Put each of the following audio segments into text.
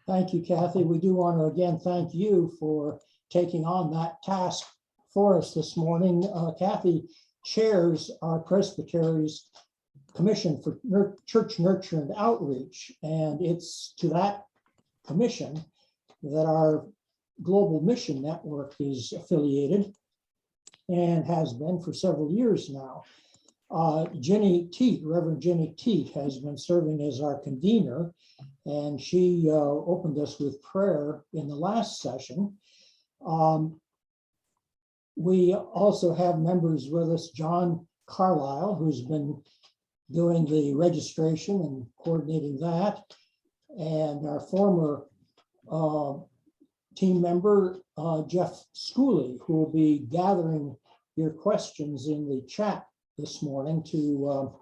Thank you, Kathy. We do want to again thank you for taking on that task for us this morning. Kathy chairs our presbytery's Commission for Church Nurture and Outreach, and it's to that commission that our Global Mission Network is affiliated and has been for several years now. Jenny Teat, Reverend Jenny Teat, has been serving as our convener, and she opened us with prayer in the last session. We also have members with us, John Carlisle, who's been doing the registration and coordinating that, and our former team member, Jeff Schooley, who will be gathering your questions in the chat this morning to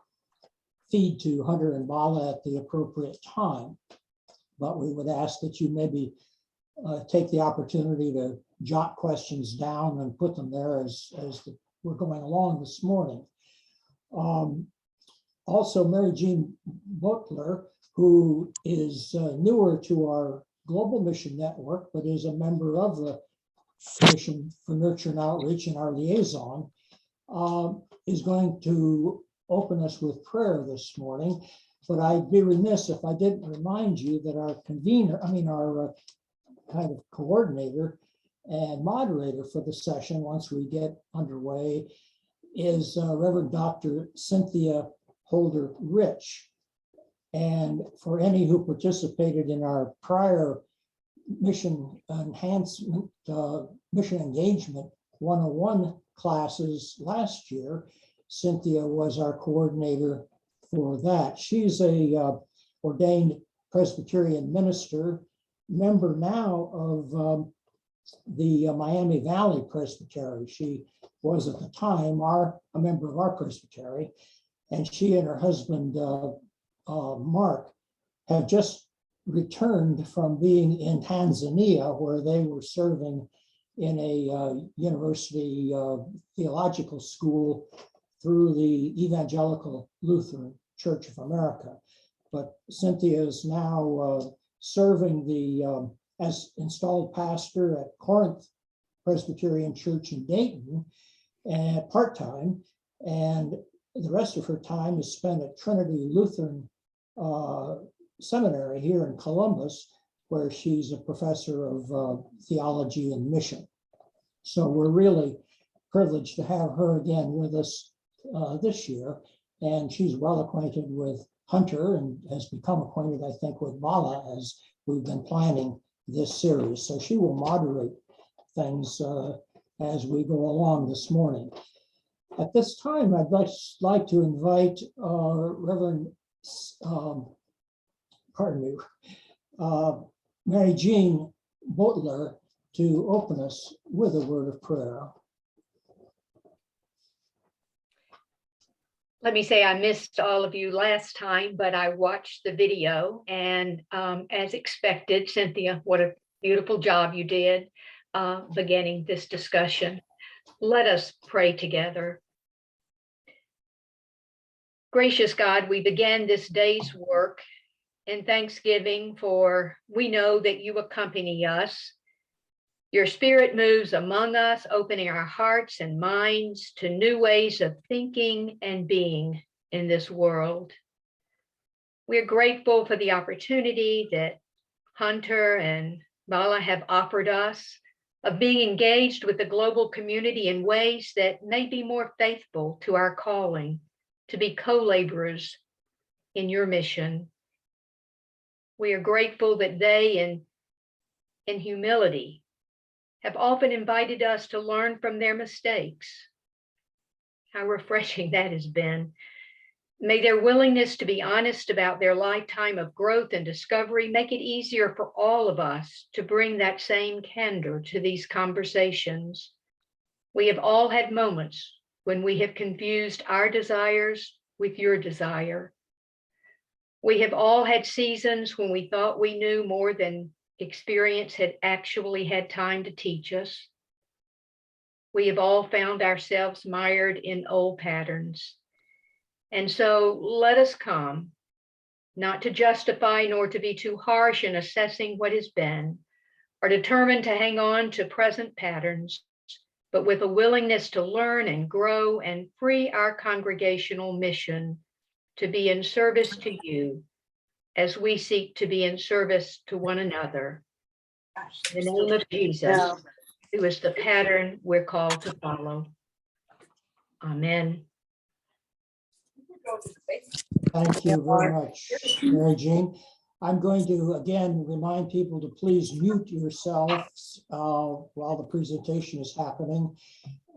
feed to Hunter and Bala at the appropriate time. But we would ask that you maybe take the opportunity to jot questions down and put them there as we're going along this morning. Also, Mary Jean Butler, who is newer to our Global Mission Network, but is a member of the Commission for Nurture and Outreach and our liaison, is going to open us with prayer this morning. But I'd be remiss if I didn't remind you that our our kind of coordinator and moderator for the session, once we get underway, is Reverend Dr. Cynthia Holder Rich. And for any who participated in our prior mission enhancement, mission engagement 101 classes last year, Cynthia was our coordinator for that. She's a ordained Presbyterian minister, member now of the Miami Valley Presbytery. She was at the time a member of our presbytery, and she and her husband Mark have just returned from being in Tanzania, where they were serving in a university theological school through the Evangelical Lutheran Church of America. But Cynthia is now serving as installed pastor at Corinth Presbyterian Church in Dayton, and part-time, and the rest of her time is spent at Trinity Lutheran Seminary here in Columbus, where she's a professor of theology and mission. So we're really privileged to have her again with us this year, and she's well acquainted with Hunter and has become acquainted, I think, with Bala as we've been planning this series. So she will moderate things as we go along this morning. At this time, I'd like to invite Reverend, Mary Jean Butler to open us with a word of prayer. Let me say I missed all of you last time, but I watched the video, and as expected, Cynthia, what a beautiful job you did beginning this discussion. Let us pray together. Gracious God, we begin this day's work in thanksgiving, for we know that you accompany us. Your Spirit moves among us, opening our hearts and minds to new ways of thinking and being in this world. We're grateful for the opportunity that Hunter and Bala have offered us of being engaged with the global community in ways that may be more faithful to our calling to be co-laborers in your mission. We are grateful that they, in humility, have often invited us to learn from their mistakes. How refreshing that has been. May their willingness to be honest about their lifetime of growth and discovery make it easier for all of us to bring that same candor to these conversations. We have all had moments when we have confused our desires with your desire. We have all had seasons when we thought we knew more than experience had actually had time to teach us. We have all found ourselves mired in old patterns. And so let us come not to justify nor to be too harsh in assessing what has been, are determined to hang on to present patterns, but with a willingness to learn and grow and free our congregational mission to be in service to you as we seek to be in service to one another. In the name of Jesus, who is the pattern we're called to follow. Amen. Thank you very much, Mary Jean. I'm going to again remind people to please mute yourselves while the presentation is happening,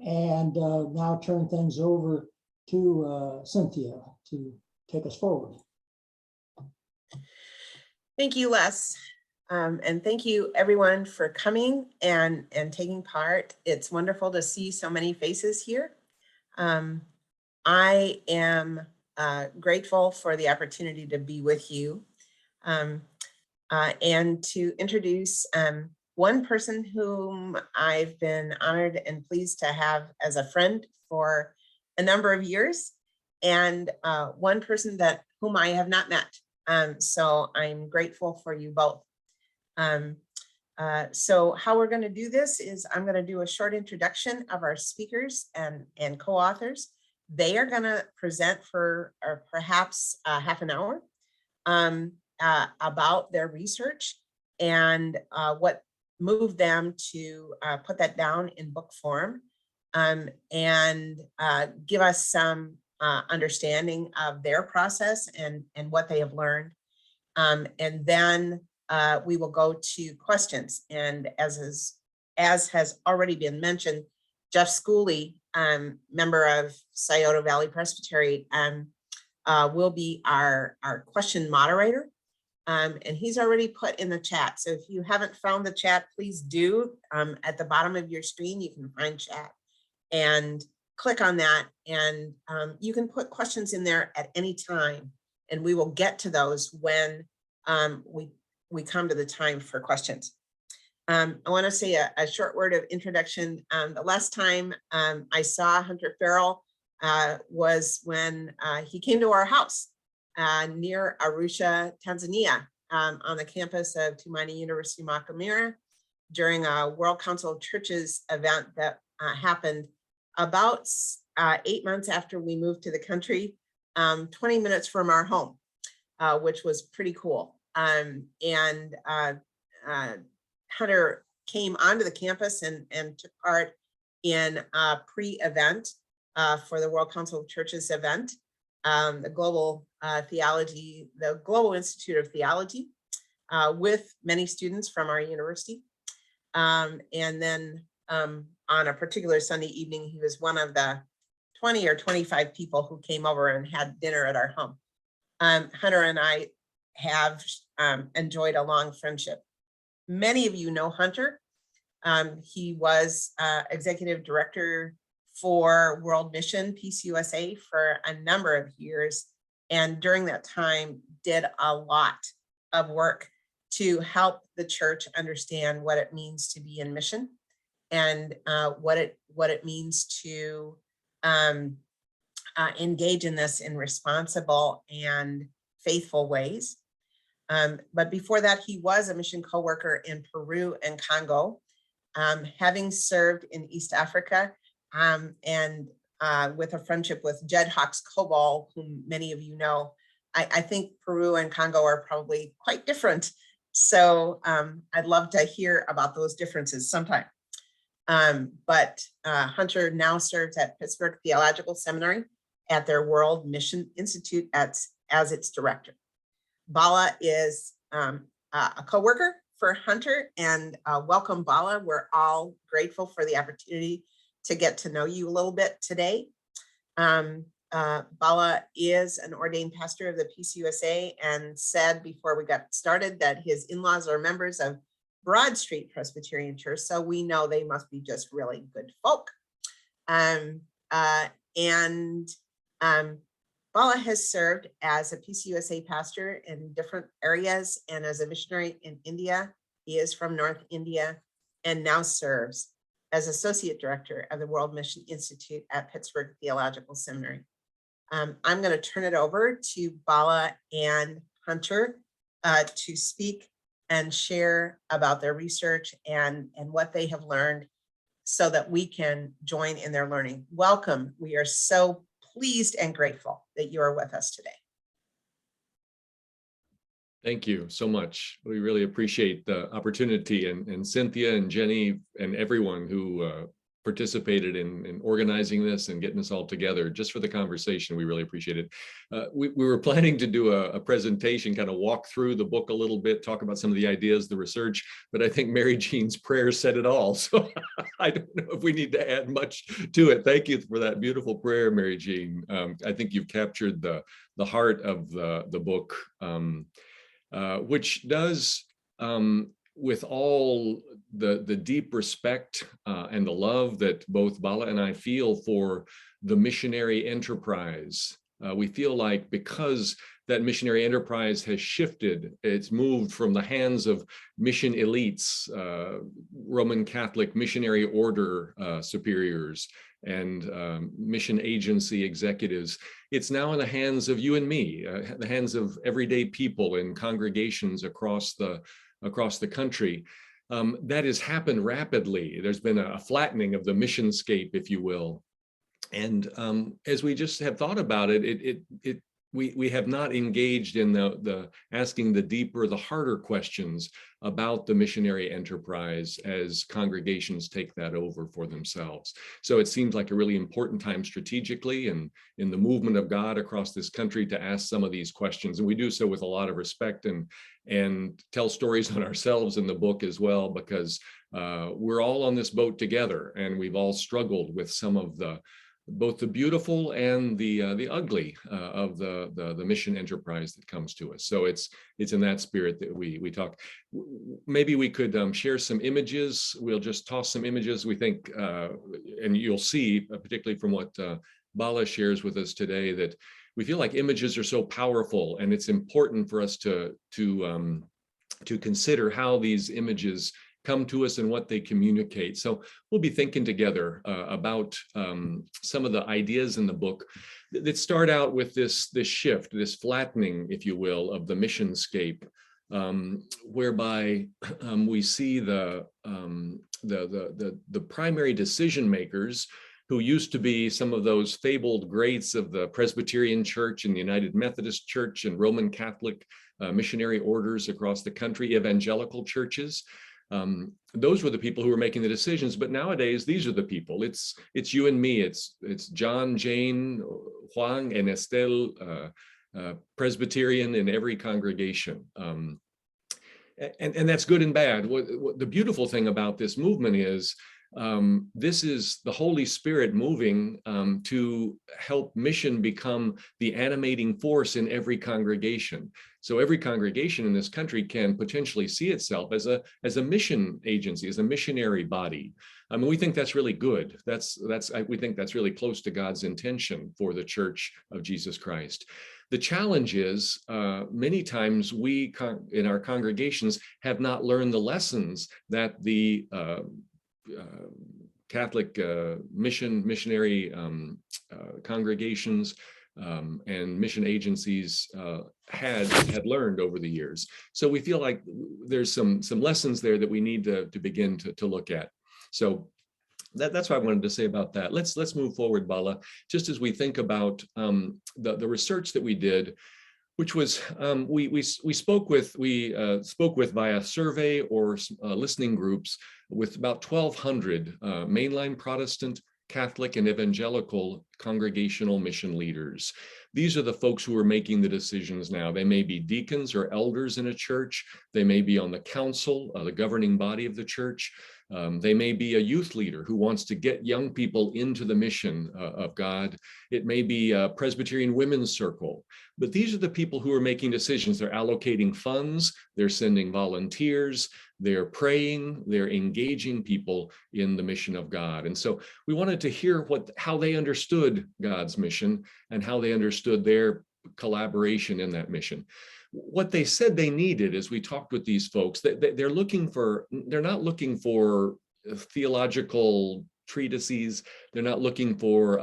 and now turn things over to Cynthia to take us forward. Thank you, Les. And thank you everyone for coming and taking part. It's wonderful to see so many faces here. I am grateful for the opportunity to be with you and to introduce one person whom I've been honored and pleased to have as a friend for a number of years, and one person whom I have not met. So I'm grateful for you both. So how we're going to do this is I'm going to do a short introduction of our speakers and co-authors. They are going to present for perhaps half an hour about their research and what moved them to put that down in book form, and give us some understanding of their process and what they have learned. And then we will go to questions. And as has already been mentioned, Jeff Schooley, member of Scioto Valley Presbytery, will be our question moderator. And he's already put in the chat. So if you haven't found the chat, please do. At the bottom of your screen, you can find chat and click on that. And you can put questions in there at any time. And we will get to those when we come to the time for questions. I want to say a short word of introduction. The last time I saw Hunter Farrell was when he came to our house near Arusha, Tanzania, on the campus of Tumaini University Makumira during a World Council of Churches event that happened about 8 months after we moved to the country, 20 minutes from our home, which was pretty cool. And Hunter came onto the campus and took part in a pre-event for the World Council of Churches event, the Global Institute of Theology, with many students from our university. And then on a particular Sunday evening, he was one of the 20 or 25 people who came over and had dinner at our home. Hunter and I have enjoyed a long friendship. Many of you know Hunter. He was executive director for World Mission, PCUSA, for a number of years. And during that time, did a lot of work to help the church understand what it means to be in mission and what it means to engage in this in responsible and faithful ways. But before that, he was a mission co-worker in Peru and Congo, having served in East Africa, and with a friendship with Jed Hawks Cobol, whom many of you know. I think Peru and Congo are probably quite different. So I'd love to hear about those differences sometime. But Hunter now serves at Pittsburgh Theological Seminary at their World Mission Institute as its director. Bala is a co-worker for Hunter, and welcome, Bala. We're all grateful for the opportunity to get to know you a little bit today. Bala is an ordained pastor of the PCUSA and said before we got started that his in-laws are members of Broad Street Presbyterian Church, so we know they must be just really good folk. Bala has served as a PCUSA pastor in different areas and as a missionary in India. He is from North India and now serves as associate director of the World Mission Institute at Pittsburgh Theological Seminary. I'm going to turn it over to Bala and Hunter to speak and share about their research and what they have learned so that we can join in their learning. Welcome. We are so pleased and grateful that you are with us today. Thank you so much. We really appreciate the opportunity, and Cynthia and Jenny and everyone who participated in organizing this and getting us all together just for the conversation. We really appreciate it. We were planning to do a presentation, kind of walk through the book a little bit, talk about some of the ideas, the research, but I think Mary Jean's prayer said it all. So I don't know if we need to add much to it. Thank you for that beautiful prayer, Mary Jean. I think you've captured the heart of the book, which does, with all the deep respect and the love that both Bala and I feel for the missionary enterprise. We feel like because that missionary enterprise has shifted, it's moved from the hands of mission elites, Roman Catholic missionary order superiors, and mission agency executives. It's now in the hands of you and me, the hands of everyday people in congregations across the country. That has happened rapidly. There's been a flattening of the missionscape, if you will. And as we just have thought about it, we have not engaged in the asking the deeper, the harder questions about the missionary enterprise as congregations take that over for themselves. So it seems like a really important time strategically and in the movement of God across this country to ask some of these questions. And we do so with a lot of respect and tell stories on ourselves in the book as well, because we're all on this boat together, and we've all struggled with some of both the beautiful and the ugly of the mission enterprise that comes to us. So it's in that spirit that we talk. Maybe we could share some images. We'll just toss some images. We think, and you'll see, particularly from what Bala shares with us today, that we feel like images are so powerful, and it's important for us to consider how these images come to us and what they communicate. So we'll be thinking together about some of the ideas in the book that start out with this shift, this flattening, if you will, of the missionscape, whereby we see the primary decision makers, who used to be some of those fabled greats of the Presbyterian Church and the United Methodist Church and Roman Catholic missionary orders across the country, evangelical churches. Those were the people who were making the decisions, but nowadays these are the people. It's you and me. It's John, Jane, Juan, and Estelle, Presbyterian in every congregation, and that's good and bad. What the beautiful thing about this movement is, this is the Holy Spirit moving to help mission become the animating force in every congregation. So every congregation in this country can potentially see itself as a mission agency, as a missionary body. I mean, we think that's really good. We think that's really close to God's intention for the Church of Jesus Christ. The challenge is many times we in our congregations have not learned the lessons that the Catholic missionary congregations and mission agencies had learned over the years. So we feel like there's some lessons there that we need to begin to look at. So that's what I wanted to say about that. Let's move forward, Bala, just as we think about the research that we did, which was we spoke with via survey or listening groups with about 1,200 mainline Protestant, Catholic, and evangelical congregational mission leaders. These are the folks who are making the decisions now. They may be deacons or elders in a church. They may be on the council, the governing body of the church. They may be a youth leader who wants to get young people into the mission of God. It may be a Presbyterian women's circle. But these are the people who are making decisions. They're allocating funds, they're sending volunteers, they're praying, they're engaging people in the mission of God. And so we wanted to hear how they understood God's mission and how they understood their collaboration in that mission. What they said they needed, as we talked with these folks, they're not looking for theological treatises. They're not looking for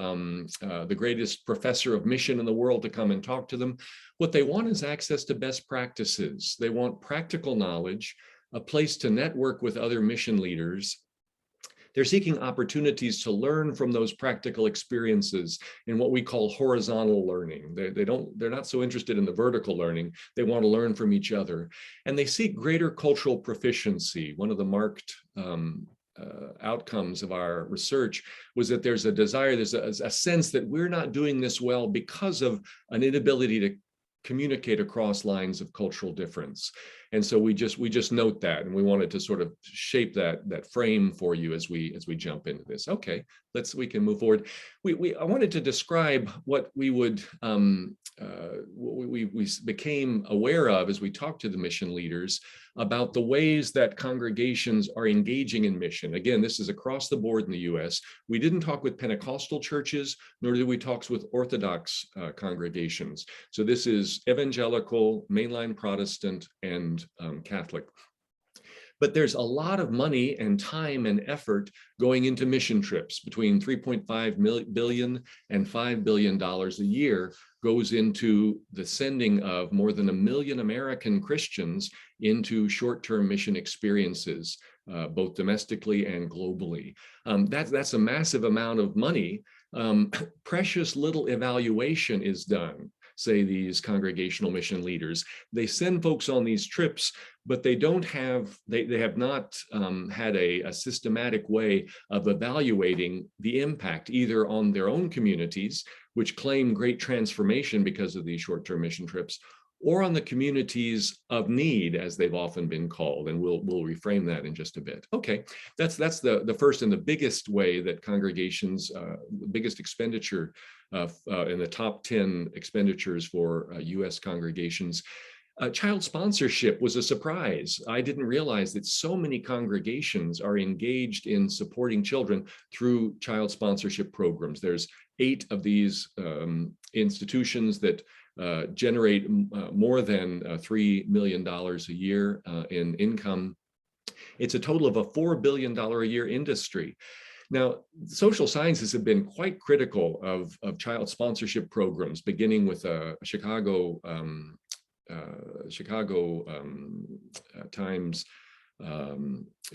the greatest professor of mission in the world to come and talk to them. What they want is access to best practices. They want practical knowledge, a place to network with other mission leaders. They're seeking opportunities to learn from those practical experiences in what we call horizontal learning. They're not so interested in the vertical learning. They want to learn from each other. And they seek greater cultural proficiency. One of the marked outcomes of our research was that there's a desire, there's a sense that we're not doing this well because of an inability to communicate across lines of cultural difference. And so we just note that, and we wanted to sort of shape that frame for you as we jump into this. Okay, we can move forward. I wanted to describe what we would we became aware of as we talked to the mission leaders about the ways that congregations are engaging in mission. Again, this is across the board in the US. We didn't talk with Pentecostal churches, nor did we talk with Orthodox congregations. So this is evangelical, mainline Protestant, and Catholic. But there's a lot of money and time and effort going into mission trips. Between 3.5 billion and $5 billion a year goes into the sending of more than 1 million American Christians into short-term mission experiences, both domestically and globally. That's a massive amount of money. Precious little evaluation is done, say these congregational mission leaders. They send folks on these trips, but they have not had a systematic way of evaluating the impact either on their own communities, which claim great transformation because of these short-term mission trips, or on the communities of need, as they've often been called. And we'll reframe that in just a bit. Okay, that's the first and the biggest way that congregations, the biggest expenditure in the top 10 expenditures for US congregations. Child sponsorship was a surprise. I didn't realize that so many congregations are engaged in supporting children through child sponsorship programs. There's 8 of these institutions that generate more than $3 million a year in income. It's a total of a $4 billion a year industry. Now, social sciences have been quite critical of child sponsorship programs, beginning with a Chicago Times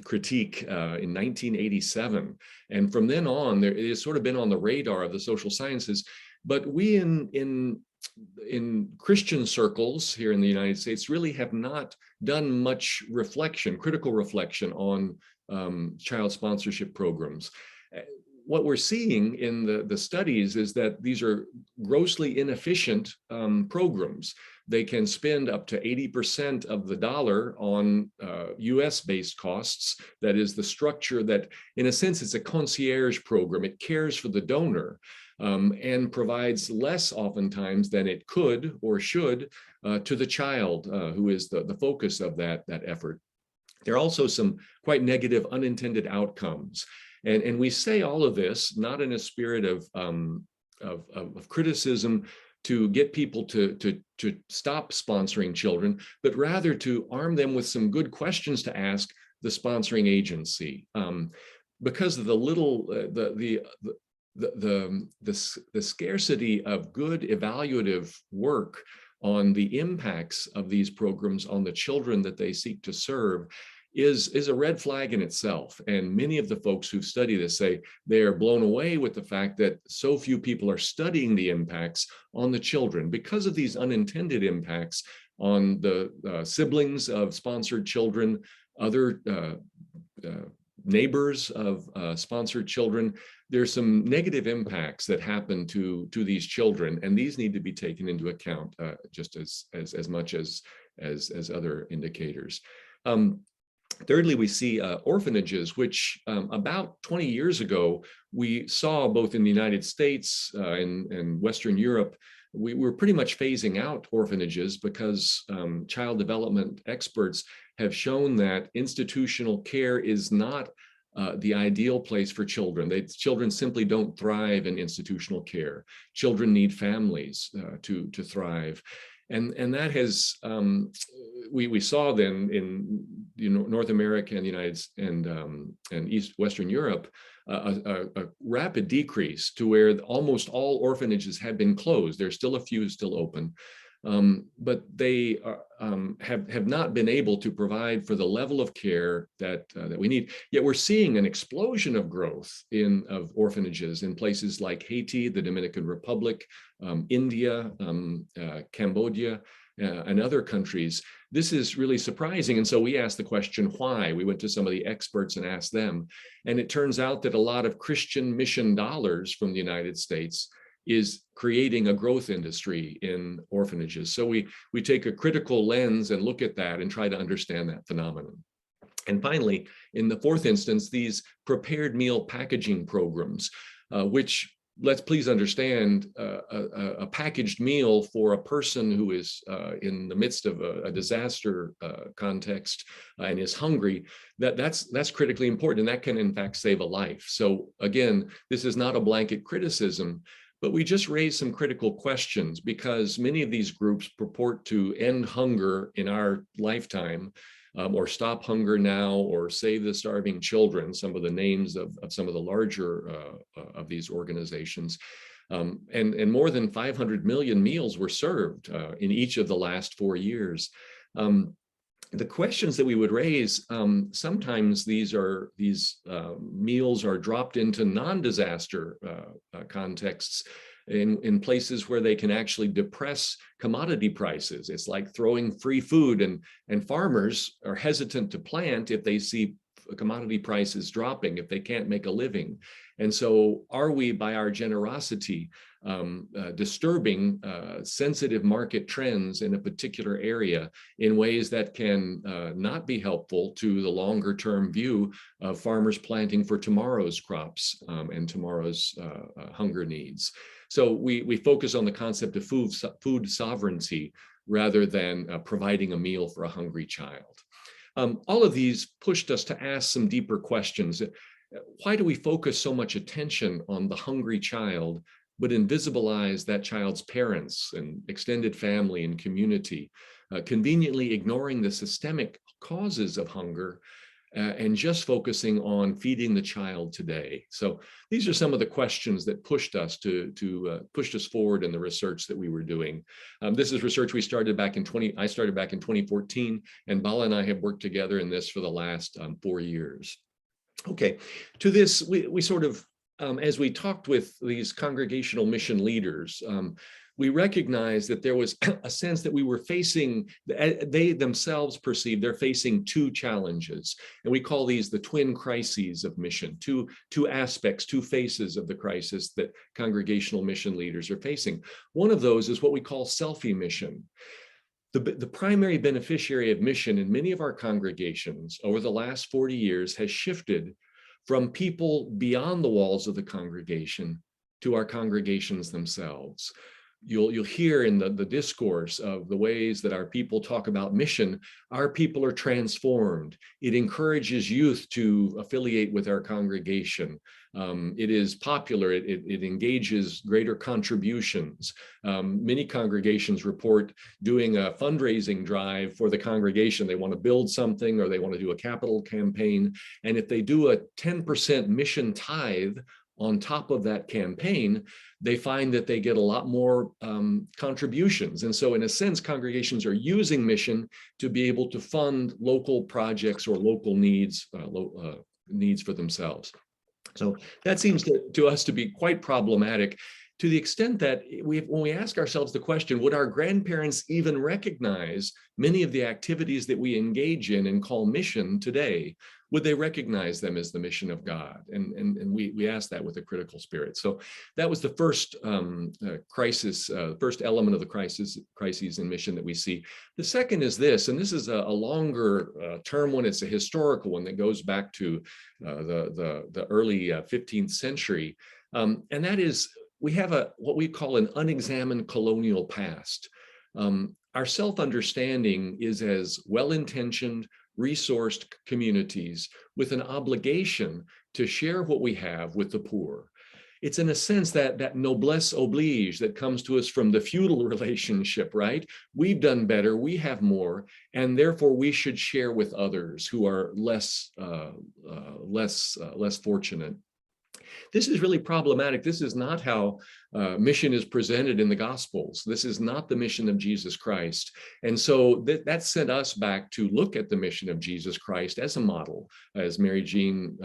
critique in 1987. And from then on, it has sort of been on the radar of the social sciences. But we in Christian circles here in the United States really have not done much critical reflection on child sponsorship programs. What we're seeing in the studies is that these are grossly inefficient programs. They can spend up to 80% of the dollar on US-based costs. That is the structure that, in a sense, it's a concierge program. It cares for the donor and provides less oftentimes than it could or should to the child who is the focus of that effort. There are also some quite negative unintended outcomes. And we say all of this not in a spirit of criticism to get people to stop sponsoring children, but rather to arm them with some good questions to ask the sponsoring agency. Because of the scarcity of good evaluative work on the impacts of these programs on the children that they seek to serve is a red flag in itself. And many of the folks who study this say they are blown away with the fact that so few people are studying the impacts on the children because of these unintended impacts on the siblings of sponsored children, other neighbors of sponsored children. There's some negative impacts that happen to these children, and these need to be taken into account just as much as other indicators. Thirdly, we see orphanages, which about 20 years ago, we saw both in the United States and Western Europe. We were pretty much phasing out orphanages because child development experts have shown that institutional care is not the ideal place for children. Children simply don't thrive in institutional care. Children need families to thrive. And that has, we saw then in North America and the Western Europe, a rapid decrease to where almost all orphanages have been closed. There's still a few still open, but they have not been able to provide for the level of care that we need. Yet we're seeing an explosion of growth of orphanages in places like Haiti, the Dominican Republic, India, Cambodia, and other countries. This is really surprising. And so we asked the question, why? We went to some of the experts and asked them. And it turns out that a lot of Christian mission dollars from the United States is creating a growth industry in orphanages. So we take a critical lens and look at that and try to understand that phenomenon. And finally, in the fourth instance, these prepared meal packaging programs, which, let's please understand, a packaged meal for a person who is in the midst of a disaster context and is hungry, that's critically important, and that can in fact save a life. So again, this is not a blanket criticism, but we just raised some critical questions because many of these groups purport to end hunger in our lifetime, or stop hunger now, or save the starving children, some of the names of some of the larger of these organizations. And more than 500 million meals were served in each of the last 4 years. The questions that we would raise, sometimes these meals are dropped into non-disaster contexts in places where they can actually depress commodity prices. It's like throwing free food, and farmers are hesitant to plant if they see commodity prices dropping, if they can't make a living. And so are we, by our generosity, disturbing sensitive market trends in a particular area in ways that can not be helpful to the longer term view of farmers planting for tomorrow's crops and tomorrow's hunger needs? So we focus on the concept of food sovereignty rather than providing a meal for a hungry child. All of these pushed us to ask some deeper questions. Why do we focus so much attention on the hungry child, but invisibilize that child's parents and extended family and community, conveniently ignoring the systemic causes of hunger and just focusing on feeding the child today? So these are some of the questions that pushed us pushed us forward in the research that we were doing. This is research we started back in I started back in 2014, and Bala and I have worked together in this for the last 4 years. Okay, to this, we sort of, as we talked with these congregational mission leaders, we recognized that there was a sense that we were facing, they themselves perceived they're facing two challenges. And we call these the twin crises of mission, two aspects, two faces of the crisis that congregational mission leaders are facing. One of those is what we call selfie mission. The primary beneficiary of mission in many of our congregations over the last 40 years has shifted from people beyond the walls of the congregation to our congregations themselves. You'll hear in the discourse of the ways that our people talk about mission, our people are transformed. It encourages youth to affiliate with our congregation. It is popular, it engages greater contributions. Many congregations report doing a fundraising drive for the congregation. They want to build something or they want to do a capital campaign. And if they do a 10% mission tithe on top of that campaign, they find that they get a lot more contributions. And so in a sense, congregations are using mission to be able to fund local projects or local needs for themselves. So that seems to us to be quite problematic, to the extent that when we ask ourselves the question, would our grandparents even recognize many of the activities that we engage in and call mission today? Would they recognize them as the mission of God? And we ask that with a critical spirit. So that was the first crisis, first element of the crises in mission that we see. The second is this, and this is a longer term one. It's a historical one that goes back to the early 15th century. And that is, we have what we call an unexamined colonial past. Our self-understanding is as well-intentioned, resourced communities with an obligation to share what we have with the poor. it's in a sense that noblesse oblige that comes to us from the feudal relationship, right? We've done better, we have more, and therefore we should share with others who are less fortunate. This is really problematic. This is not how mission is presented in the Gospels. This is not the mission of Jesus Christ. And so that sent us back to look at the mission of Jesus Christ as a model, as Mary Jean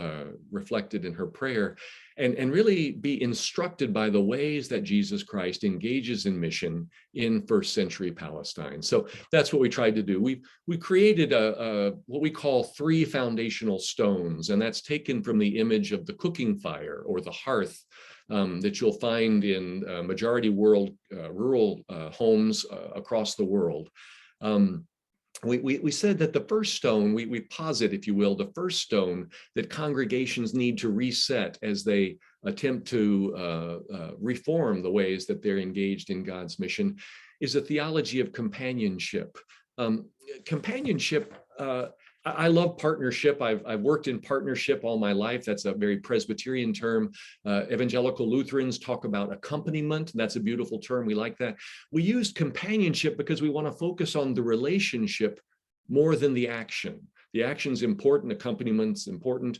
reflected in her prayer, and really be instructed by the ways that Jesus Christ engages in mission in first century Palestine. So that's what we tried to do. We created what we call 3 foundational stones, and that's taken from the image of the cooking fire or the hearth that you'll find in majority rural homes across the world. We said that the first stone, we posit, if you will, the first stone that congregations need to reset as they attempt to reform the ways that they're engaged in God's mission is a theology of companionship. Companionship, I love partnership. I've worked in partnership all my life. That's a very Presbyterian term. Evangelical Lutherans talk about accompaniment. That's a beautiful term. We like that. We use companionship because we want to focus on the relationship more than the action. The action's important, accompaniment important.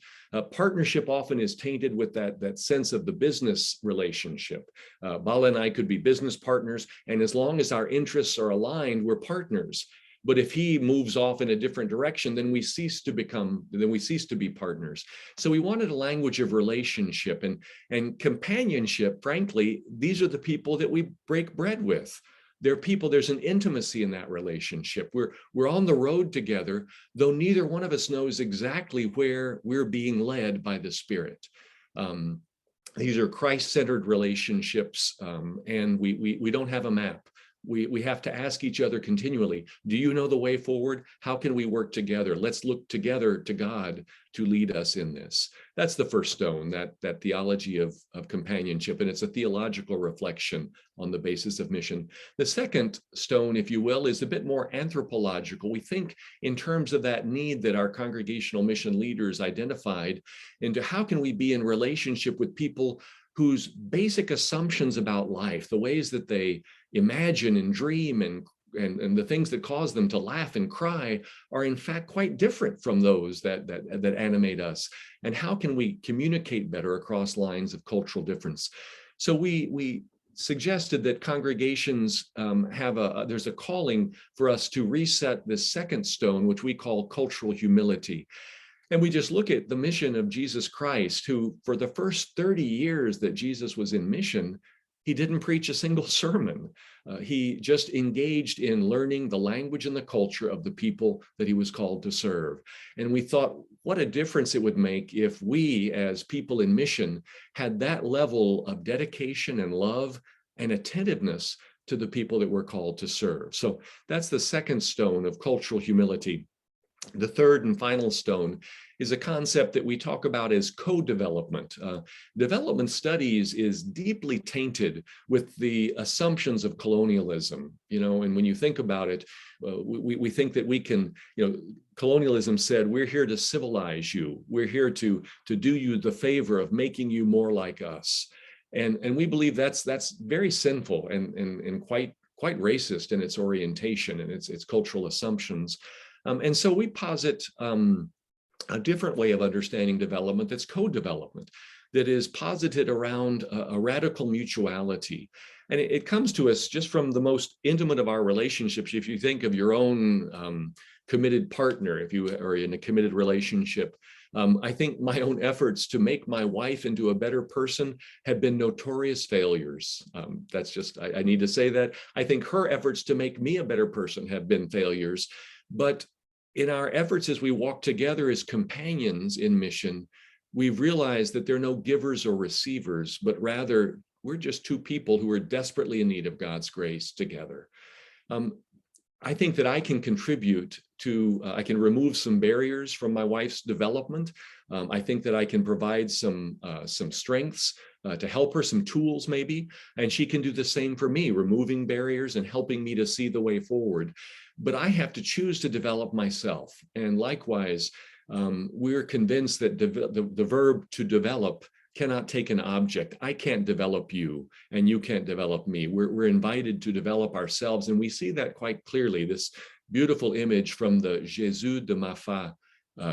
Partnership often is tainted with that sense of the business relationship. Bala and I could be business partners, and as long as our interests are aligned, we're partners. But if he moves off in a different direction, then we cease to be partners. So we wanted a language of relationship and companionship. Frankly, these are the people that we break bread with. They're people, there's an intimacy in that relationship. We're on the road together, though neither one of us knows exactly where we're being led by the Spirit. These are Christ-centered relationships, and we don't have a map. We have to ask each other continually, do you know the way forward? How can we work together? Let's look together to God to lead us in this. That's the first stone, that theology of companionship, and it's a theological reflection on the basis of mission. The second stone, if you will, is a bit more anthropological. We think in terms of that need that our congregational mission leaders identified into how can we be in relationship with people whose basic assumptions about life, the ways that they imagine and dream and the things that cause them to laugh and cry are in fact quite different from those that animate us. And how can we communicate better across lines of cultural difference? So we suggested that congregations there's a calling for us to reset this second stone, which we call cultural humility. And we just look at the mission of Jesus Christ, who for the first 30 years that Jesus was in mission, he didn't preach a single sermon. He just engaged in learning the language and the culture of the people that he was called to serve. And we thought, what a difference it would make if we, as people in mission, had that level of dedication and love and attentiveness to the people that we're called to serve. So that's the second stone of cultural humility. The third and final stone is a concept that we talk about as co-development. Development studies is deeply tainted with the assumptions of colonialism, and when you think about it, we think that we can, colonialism said, we're here to civilize you. We're here to do you the favor of making you more like us. And we believe that's very sinful and quite racist in its orientation and its cultural assumptions. And so we posit a different way of understanding development that's co-development, that is posited around a radical mutuality. And it comes to us just from the most intimate of our relationships. If you think of your own committed partner, if you are in a committed relationship, I think my own efforts to make my wife into a better person have been notorious failures. That's just, I need to say that. I think her efforts to make me a better person have been failures. But in our efforts as we walk together as companions in mission, we've realized that there are no givers or receivers, but rather we're just two people who are desperately in need of God's grace together. I think that I can contribute to, I can remove some barriers from my wife's development. I think that I can provide some strengths to help her, some tools maybe, and she can do the same for me, removing barriers and helping me to see the way forward. But I have to choose to develop myself. And likewise, we're convinced that the verb to develop cannot take an object. I can't develop you and you can't develop me. We're invited to develop ourselves. And we see that quite clearly, this beautiful image from the Jésus de ma foi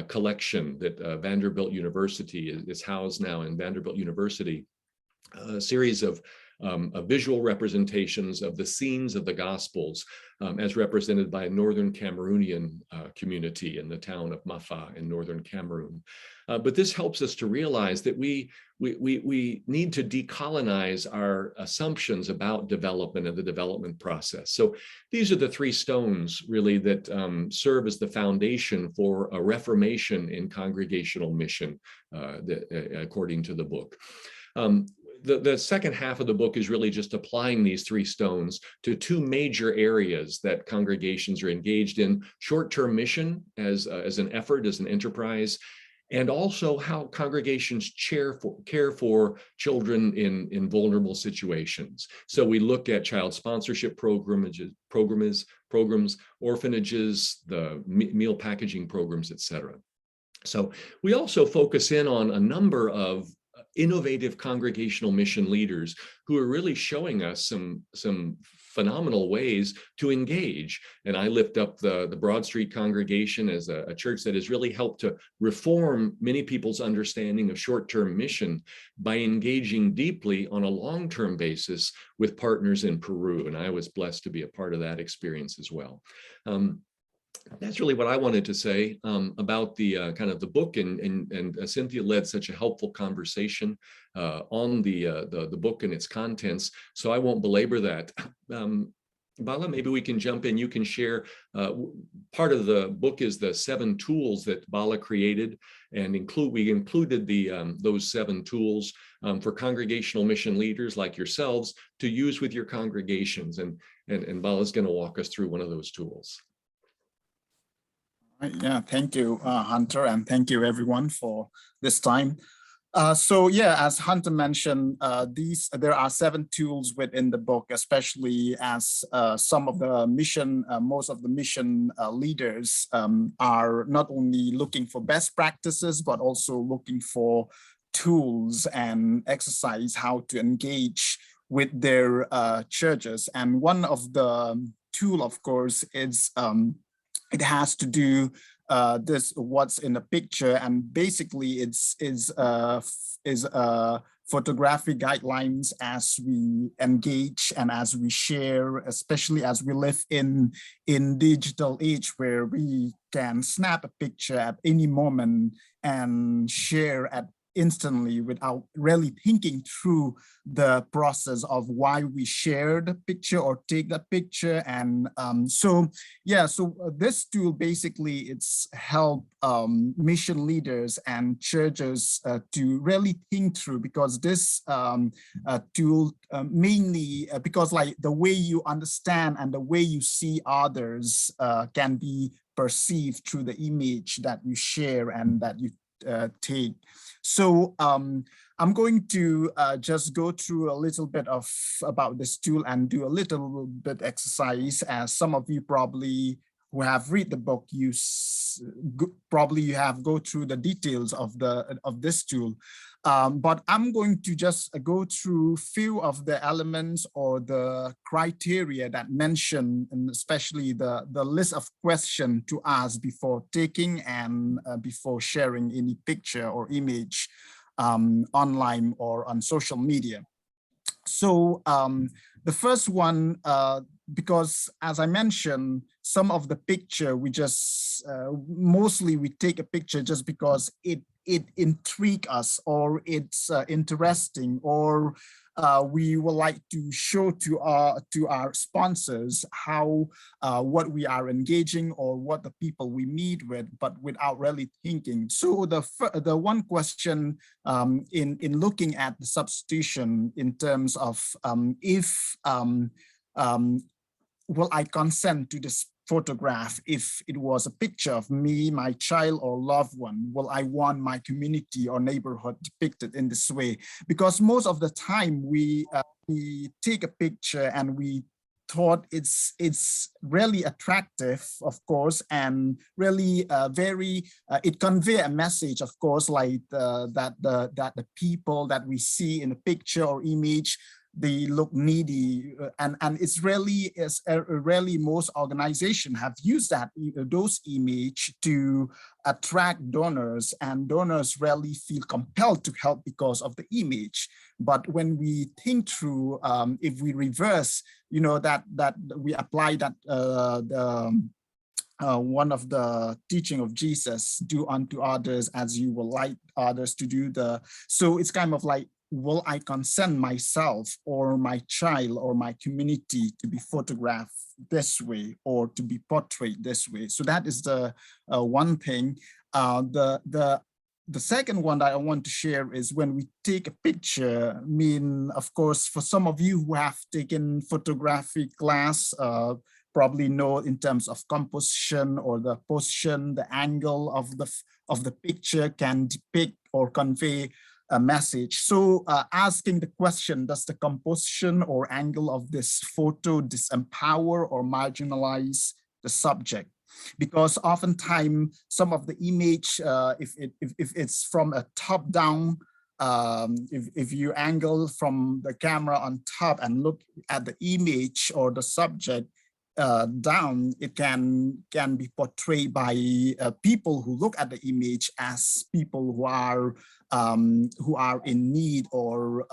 collection that Vanderbilt University is housed now in Vanderbilt University, a series of visual representations of the scenes of the Gospels as represented by a Northern Cameroonian community in the town of Mafa in Northern Cameroon. But this helps us to realize that we need to decolonize our assumptions about development and the development process. So these are the three stones really that serve as the foundation for a reformation in congregational mission, according to the book. The second half of the book is really just applying these three stones to two major areas that congregations are engaged in: short-term mission as an effort, as an enterprise, and also how congregations care for children in vulnerable situations. So we look at child sponsorship programs, orphanages, the meal packaging programs, etc. So we also focus in on a number of innovative congregational mission leaders who are really showing us some phenomenal ways to engage. And I lift up the Broad Street congregation as a church that has really helped to reform many people's understanding of short-term mission by engaging deeply on a long-term basis with partners in Peru. And I was blessed to be a part of that experience as well. That's really what I wanted to say about the kind of the book, and Cynthia led such a helpful conversation on the book and its contents, so I won't belabor that. Bala, maybe we can jump in. You can share. Part of the book is the 7 tools that Bala created, and we included those 7 tools for congregational mission leaders like yourselves to use with your congregations, and Bala is going to walk us through one of those tools. Yeah, thank you, Hunter, and thank you everyone for this time. So yeah, as Hunter mentioned, there are 7 tools within the book, especially as some of the mission, most of the mission leaders are not only looking for best practices, but also looking for tools and exercise how to engage with their churches. And one of the tool, of course, is it has to do this what's in the picture, and basically is photographic guidelines as we engage and as we share, especially as we live in digital age where we can snap a picture at any moment and share instantly without really thinking through the process of why we share the picture or take that picture. And so this tool basically it's help mission leaders and churches to really think through, because this tool mainly because like the way you understand and the way you see others can be perceived through the image that you share and that you take. So I'm going to just go through a little bit about this tool and do a little bit exercise. As some of you probably who have read the book, you have go through the details of this tool. But I'm going to just go through few of the elements or the criteria that mention, and especially the list of questions to ask before taking and before sharing any picture or image online or on social media. So the first one, because as I mentioned, some of the picture we just mostly we take a picture just because it intrigues us or it's interesting, or we would like to show to our sponsors how what we are engaging or what the people we meet with, but without really thinking. So the one question in looking at the substitution in terms of if will I consent to this photograph if it was a picture of me, my child or loved one? Will I want my community or neighborhood depicted in this way? Because most of the time we take a picture and we thought it's really attractive, of course, and really very it convey a message, of course, like that the people that we see in the picture or image, they look needy, and it's really really most organizations have used those image to attract donors, and donors really feel compelled to help because of the image. But when we think through, if we reverse, that we apply that one of the teaching of Jesus, do unto others as you will like others to do. So it's kind of like, will I consent myself or my child or my community to be photographed this way or to be portrayed this way? So that is the one thing. The second one that I want to share is when we take a picture. I mean, of course, for some of you who have taken photography class, probably know in terms of composition or the position, the angle of the picture can depict or convey a message. So asking the question, does the composition or angle of this photo disempower or marginalize the subject? Because oftentimes some of the image, if it's from a top down, if you angle from the camera on top and look at the image or the subject down, it can be portrayed by people who look at the image as people who are in need or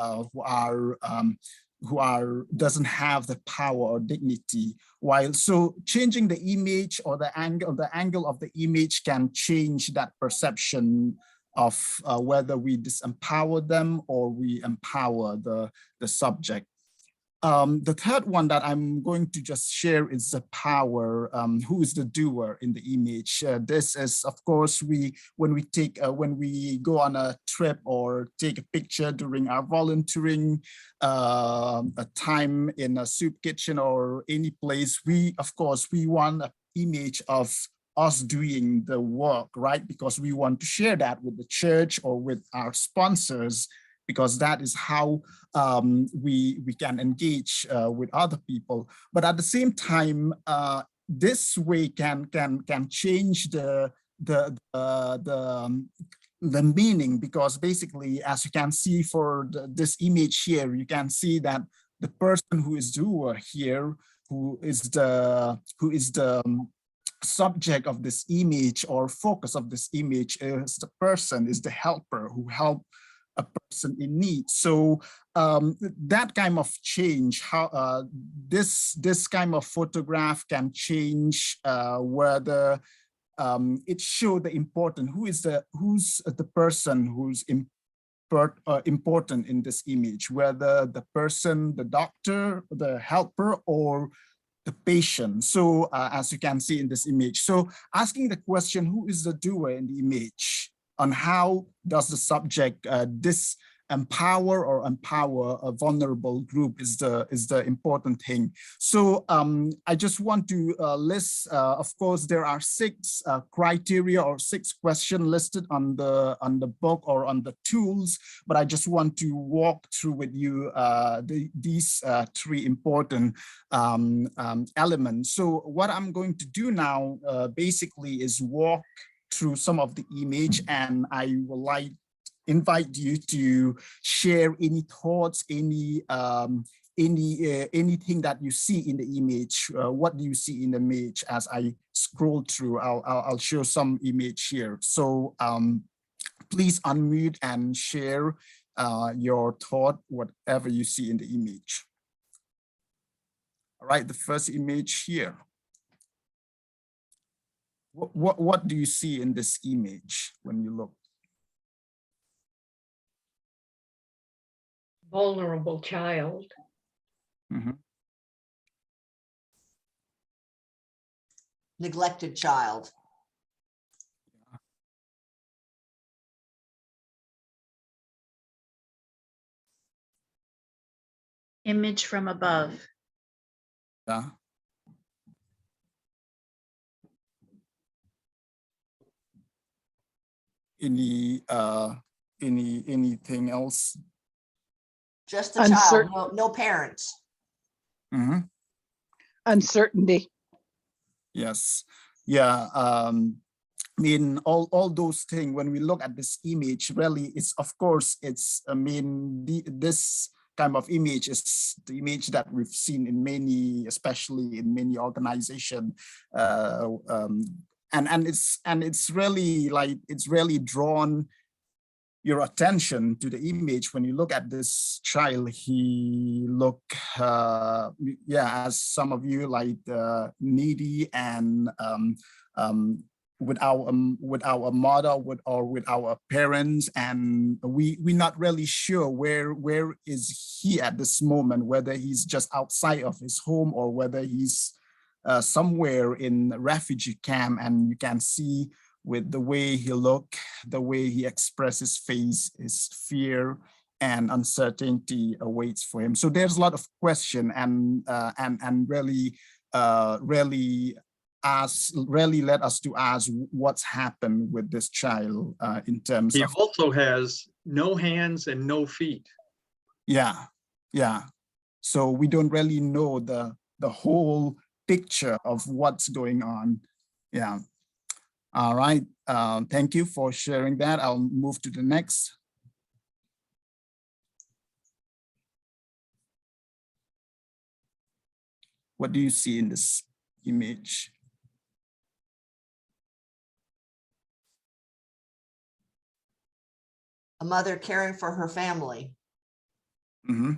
who doesn't have the power or dignity. While so changing the image or the angle of the image can change that perception of whether we disempower them or we empower the subject. The third one that I'm going to just share is the power. Who is the doer in the image? This is, of course, when we go on a trip or take a picture during our volunteering a time in a soup kitchen or any place. Of course, we want an image of us doing the work, right? Because we want to share that with the church or with our sponsors, because that is how we can engage with other people. But at the same time, this way can change the meaning, because basically, as you can see for this image here, you can see that the person who is doer here, who is the subject of this image or focus of this image, is the person, is the helper who helped a person in need. So that kind of change, how this kind of photograph can change whether it show the important, who's the person who's important in this image, whether the person, the doctor, the helper, or the patient. So as you can see in this image, so asking the question, who is the doer in the image? On how does the subject disempower or empower a vulnerable group is the important thing. So I just want to list, of course, there are 6 criteria or 6 questions listed on the book or on the tools, but I just want to walk through with you these 3 important elements. So what I'm going to do now basically is walk through some of the image, and I would invite you to share any thoughts, anything that you see in the image. What do you see in the image? As I scroll through, I'll show some image here. So please unmute and share your thought, whatever you see in the image. All right, the first image here. What do you see in this image when you look? Vulnerable child. Mm-hmm. Neglected child. Image from above. Yeah. Anything else? Just the child, no parents. Mm-hmm. uncertainty. Yes. Yeah. I mean, all those things, when we look at this image, really, it's, of course, it's, I mean, this kind of image is the image that we've seen in many, especially in many organizations. And it's really like, it's really drawn your attention to the image. When you look at this child, he look, yeah, as some of you like needy and with our mother, with our parents, and we're not really sure where is he at this moment, whether he's just outside of his home or whether he's somewhere in a refugee camp. And you can see with the way he look, the way he expresses face, his fear and uncertainty awaits for him. So there's a lot of question and really led us to ask what's happened with this child in terms He of. also has no hands and no feet. Yeah. So we don't really know the whole picture of what's going on. Yeah. All right. Thank you for sharing that. I'll move to the next. What do you see in this image? A mother caring for her family. Mm-hmm.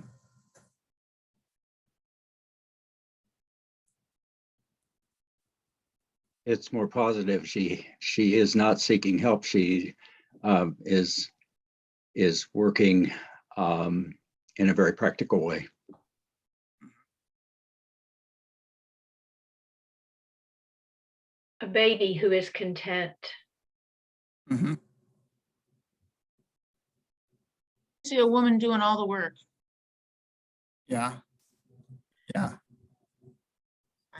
It's more positive. She is not seeking help. She is working in a very practical way. A baby who is content. Mm-hmm. See a woman doing all the work. Yeah. I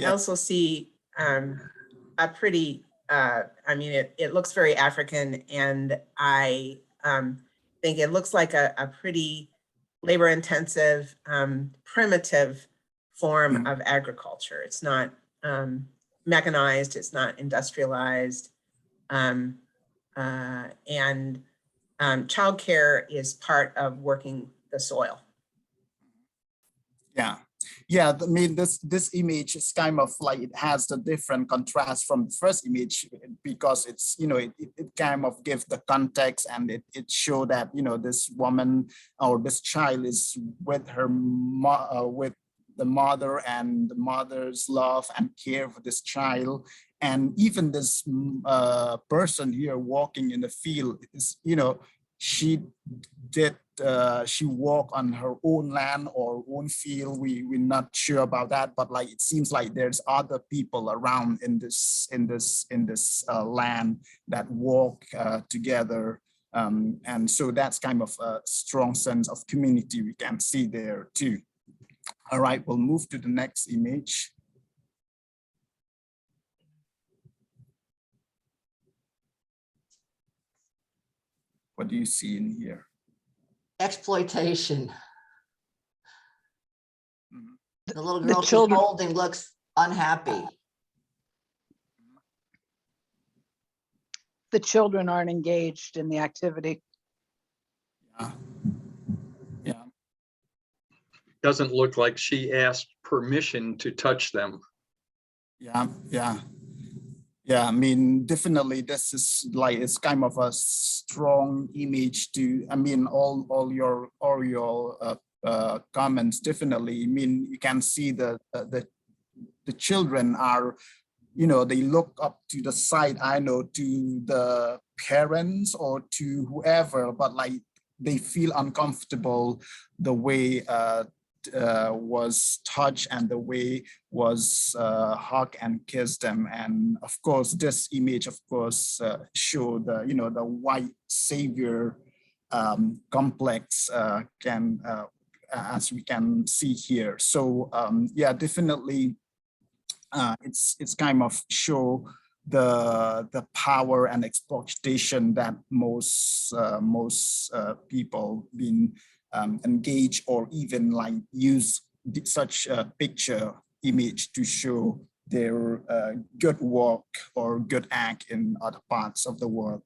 also see a pretty, I mean, it looks very African, and I think it looks like a pretty labor intensive, primitive form of agriculture. It's not mechanized, it's not industrialized. And childcare is part of working the soil. Yeah, I mean, this image is kind of like, it has the different contrast from the first image, because it's, you know, it kind of gives the context, and it show that, you know, this woman or this child is with her with the mother, and the mother's love and care for this child. And even this person here walking in the field is, you know, she walked on her own land or own field. We're not sure about that, but like, it seems like there's other people around in this land that walk together. And so that's kind of a strong sense of community we can see there too. All right, we'll move to the next image. What do you see in here? Exploitation. Mhm. The little The girl she's children- holding looks unhappy. The children aren't engaged in the activity. Yeah. Doesn't look like she asked permission to touch them. Yeah, I mean, definitely this is like, it's kind of a strong image to, I mean, all your comments, definitely. I mean, you can see the children are, you know, they look up to the side, I know, to the parents or to whoever, but like, they feel uncomfortable the way was touched and the way was hug and kiss them. And of course, this image, of course, show the, you know, the white savior complex as we can see here. So yeah, definitely, it's kind of show the power and exploitation that most people been engaged or even like use such a picture image to show their good work or good act in other parts of the world.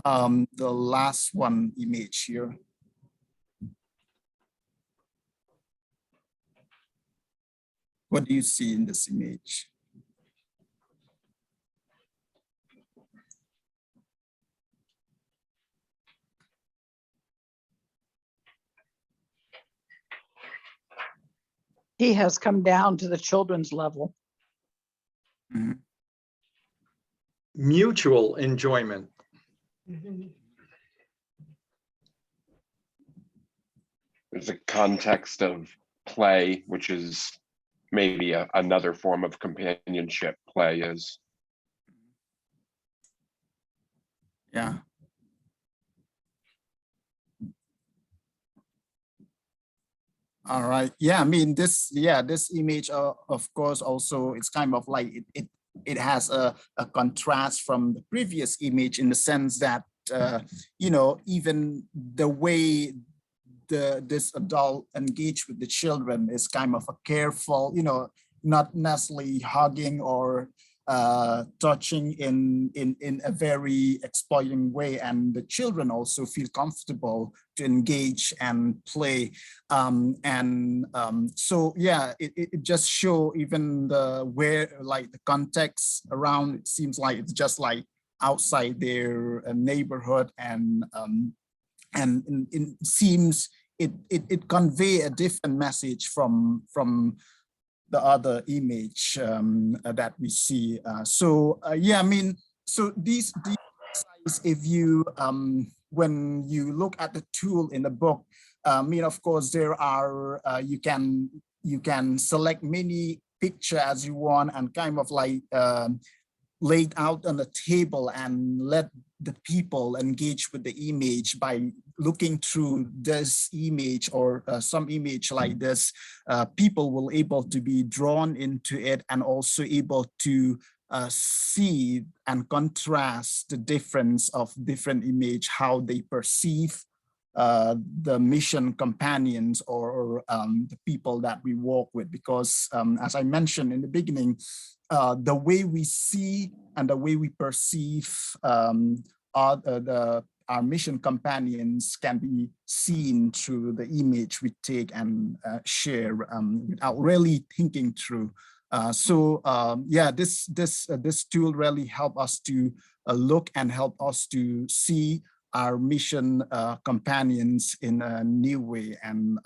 The last one image here. What do you see in this image? He has come down to the children's level. Mhm. Mutual enjoyment. There's a context of play, which is maybe another form of companionship. Play is. Yeah. All right. Yeah, I mean this. Yeah, this image, of course, also it's kind of like it has a contrast from the previous image in the sense that you know, even the way this adult engage with the children is kind of a careful, you know, not necessarily hugging or touching in a very exploiting way, and the children also feel comfortable to engage and play. So yeah, it just show even the where like the context around, it seems like it's just like outside their neighborhood, and it seems it convey a different message from the other image that we see. Yeah, I mean, so these if you when you look at the tool in the book, I mean, of course, there are you can select many picture as you want and kind of like laid out on the table and let the people engage with the image by looking through this image or some image like this. People will able to be drawn into it and also able to see and contrast the difference of different image, how they perceive the mission companions or the people that we walk with. Because as I mentioned in the beginning, the way we see and the way we perceive our mission companions can be seen through the image we take and share without really thinking through. Yeah, this tool really help us to look and help us to see our mission companions in a new way, and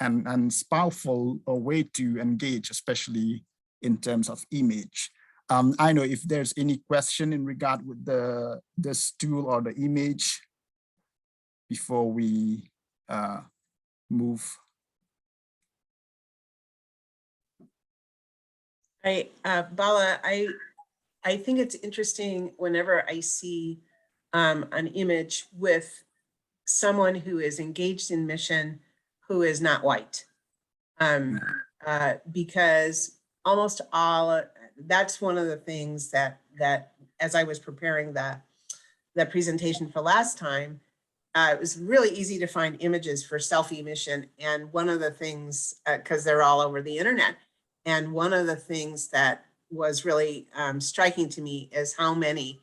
it's powerful a way to engage, especially in terms of image. I know if there's any question in regard with this tool or the image before we move. Bala, I think it's interesting whenever I see an image with someone who is engaged in mission who is not white, because almost all, that's one of the things that as I was preparing the presentation for last time, it was really easy to find images for selfie mission. And one of the things, because they're all over the internet, and one of the things that was really striking to me is how many,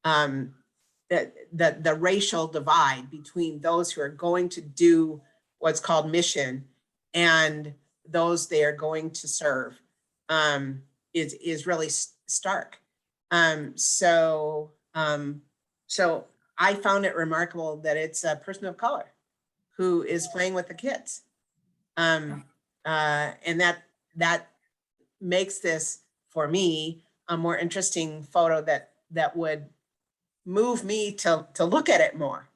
the racial divide between those who are going to do what's called mission and those they are going to serve is really stark. So I found it remarkable that it's a person of color who is playing with the kids. And that makes this, for me, a more interesting photo that would move me to look at it more,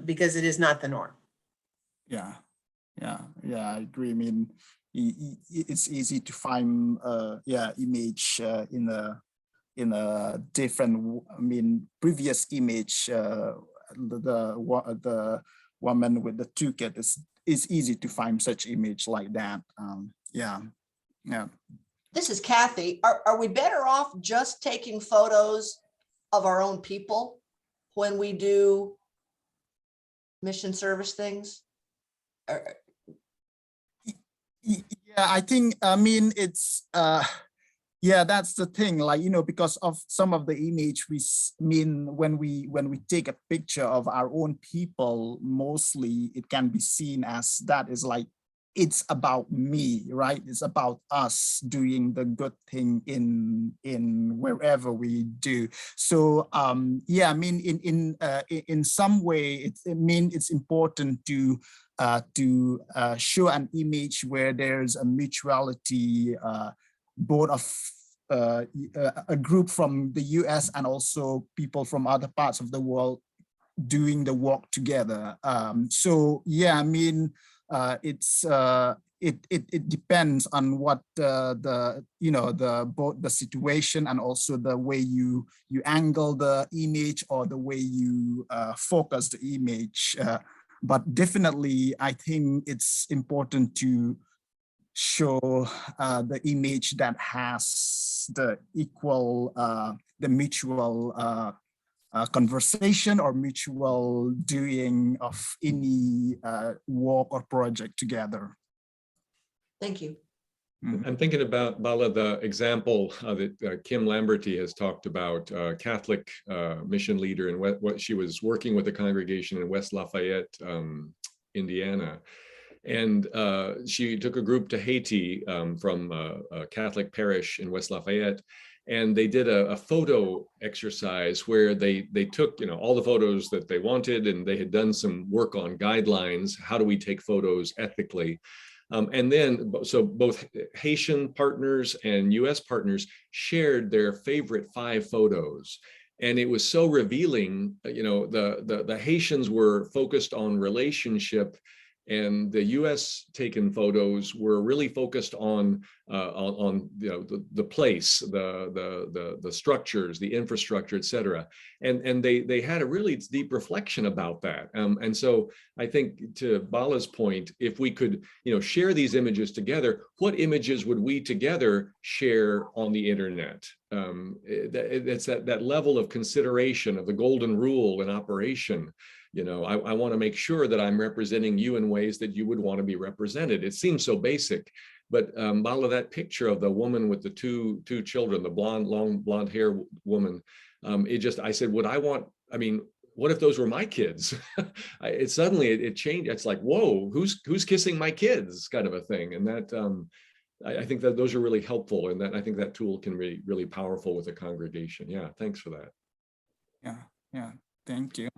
because it is not the norm. Yeah, I agree. I mean, it's easy to find image in a different, I mean, previous image, the woman with the two kids, is easy to find such image like that. Yeah. This is Kathy. Are we better off just taking photos of our own people when we do mission service things? Yeah, Yeah, I think, I mean, it's, yeah, that's the thing, like, you know, because of some of the image mean when we take a picture of our own people, mostly it can be seen as that is like, it's about me, right? It's about us doing the good thing in wherever we do. So yeah, I mean, in some way, it's important to show an image where there's a mutuality, both of a group from the US and also people from other parts of the world doing the work together. So yeah, I mean, it depends on what the you know both the situation and also the way you angle the image or the way you focus the image. But definitely, I think it's important to show the image that has the equal, the mutual conversation or mutual doing of any work or project together. Thank you. I'm thinking about, Bala, the example that Kim Lamberty has talked about, Catholic mission leader, and what she was working with a congregation in West Lafayette, Indiana. And she took a group to Haiti from a Catholic parish in West Lafayette. And they did a photo exercise where they took, you know, all the photos that they wanted, and they had done some work on guidelines. How do we take photos ethically? And then, so both Haitian partners and US partners shared their favorite 5 photos. And it was so revealing, you know, the Haitians were focused on relationship, and the US taken photos were really focused on you know, the place, the structures, the infrastructure, et cetera. And they had a really deep reflection about that. And so I think, to Bala's point, if we could, you know, share these images together, what images would we together share on the internet? It's that level of consideration of the golden rule in operation. You know, I want to make sure that I'm representing you in ways that you would want to be represented. It seems so basic, but Bala, that picture of the woman with the two children, the long blonde hair woman, I said, would I want, I mean, what if those were my kids? It changed. It's like, whoa, who's kissing my kids, kind of a thing. And that, I think that those are really helpful, and that I think that tool can be really powerful with a congregation. Yeah, thanks for that. Yeah, thank you.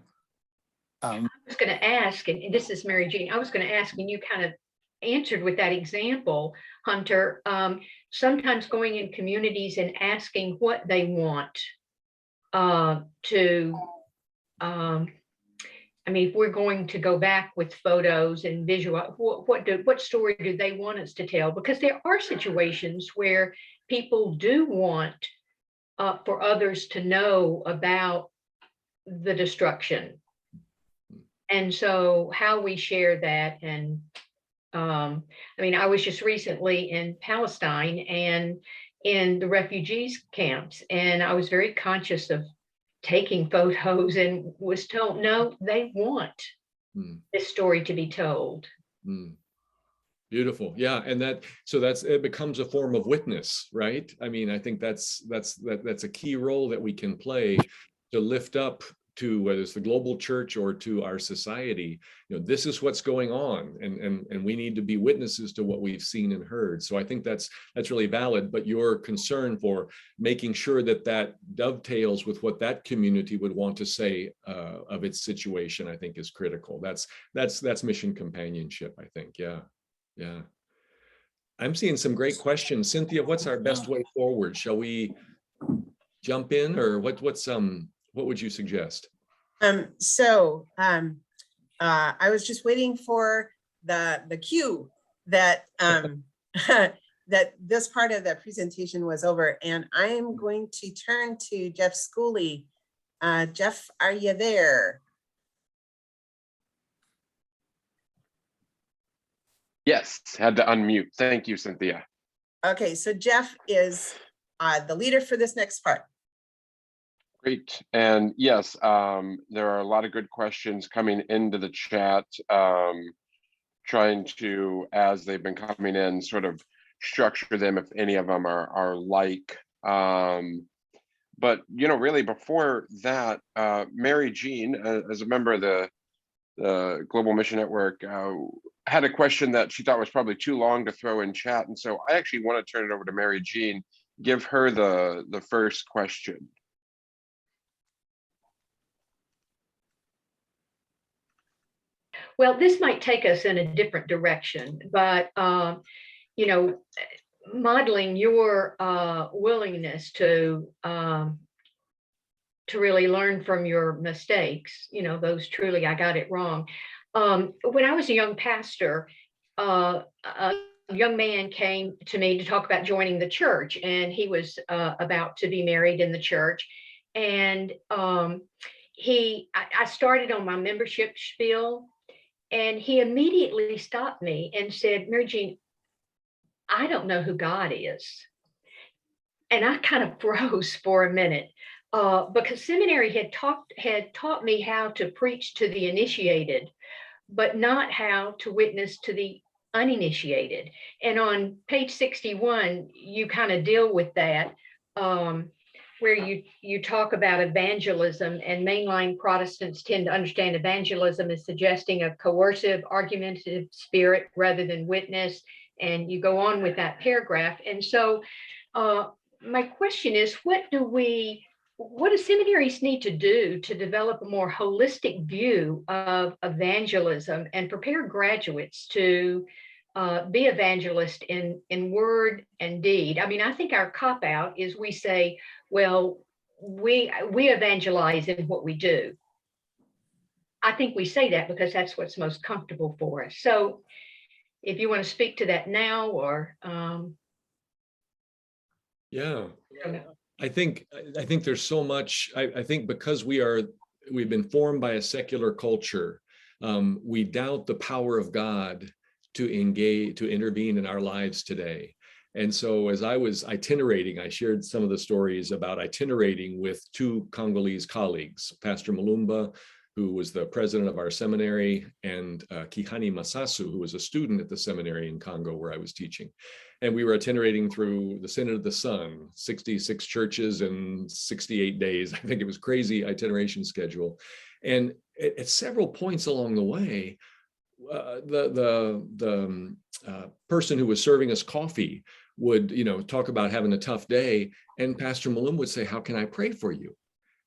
I was going to ask, and this is Mary Jean, I was going to ask, and you kind of answered with that example, Hunter, sometimes going in communities and asking what they want I mean, if we're going to go back with photos and visual, what story do they want us to tell? Because there are situations where people do want for others to know about the destruction. And so how we share that, and I mean, I was just recently in Palestine and in the refugees camps, and I was very conscious of taking photos, and was told, no, they want this story to be told. Beautiful. Yeah. And it becomes a form of witness, right? I mean, I think that's a key role that we can play to lift up to, whether it's the global church or to our society, you know, this is what's going on, and we need to be witnesses to what we've seen and heard. So I think that's really valid, but your concern for making sure that dovetails with what that community would want to say of its situation, I think is critical. That's mission companionship, I think. Yeah. I'm seeing some great questions. Cynthia, what's our best way forward? Shall we jump in, or what would you suggest? I was just waiting for the cue that that this part of the presentation was over, and I am going to turn to Jeff Schooley. Jeff, are you there? Yes, had to unmute. Thank you, Cynthia. Okay, so Jeff is the leader for this next part. Great. And yes, there are a lot of good questions coming into the chat. trying to, as they've been coming in, sort of structure them if any of them are like. But really before that, Mary Jean, as a member of the Global Mission Network, had a question that she thought was probably too long to throw in chat, and so I actually want to turn it over to Mary Jean, give her the first question. Well, this might take us in a different direction, but modeling your willingness to really learn from your mistakes, those truly, I got it wrong. When I was a young pastor, a young man came to me to talk about joining the church, and he was about to be married in the church. And I started on my membership spiel, and he immediately stopped me and said, Mary Jean, I don't know who God is. And I kind of froze for a minute because seminary had taught me how to preach to the initiated, but not how to witness to the uninitiated. And on page 61, you kind of deal with that, where you talk about evangelism, and mainline Protestants tend to understand evangelism as suggesting a coercive, argumentative spirit rather than witness. And you go on with that paragraph. And so my question is, what do seminaries need to do to develop a more holistic view of evangelism and prepare graduates to be evangelist in word and deed? I mean, I think our cop-out is we say, well, we evangelize in what we do. I think we say that because that's what's most comfortable for us. So if you want to speak to that now, or yeah, I think there's so much. I think because we've been formed by a secular culture, we doubt the power of God to intervene in our lives today. And so as I was itinerating, I shared some of the stories about itinerating with two Congolese colleagues, Pastor Mulumba, who was the president of our seminary, and Kihani Masasu, who was a student at the seminary in Congo where I was teaching. And we were itinerating through the Synod of the Sun, 66 churches in 68 days. I think it was crazy itineration schedule. And at several points along the way, the person who was serving us coffee would, talk about having a tough day, and Pastor Malum would say, "How can I pray for you?"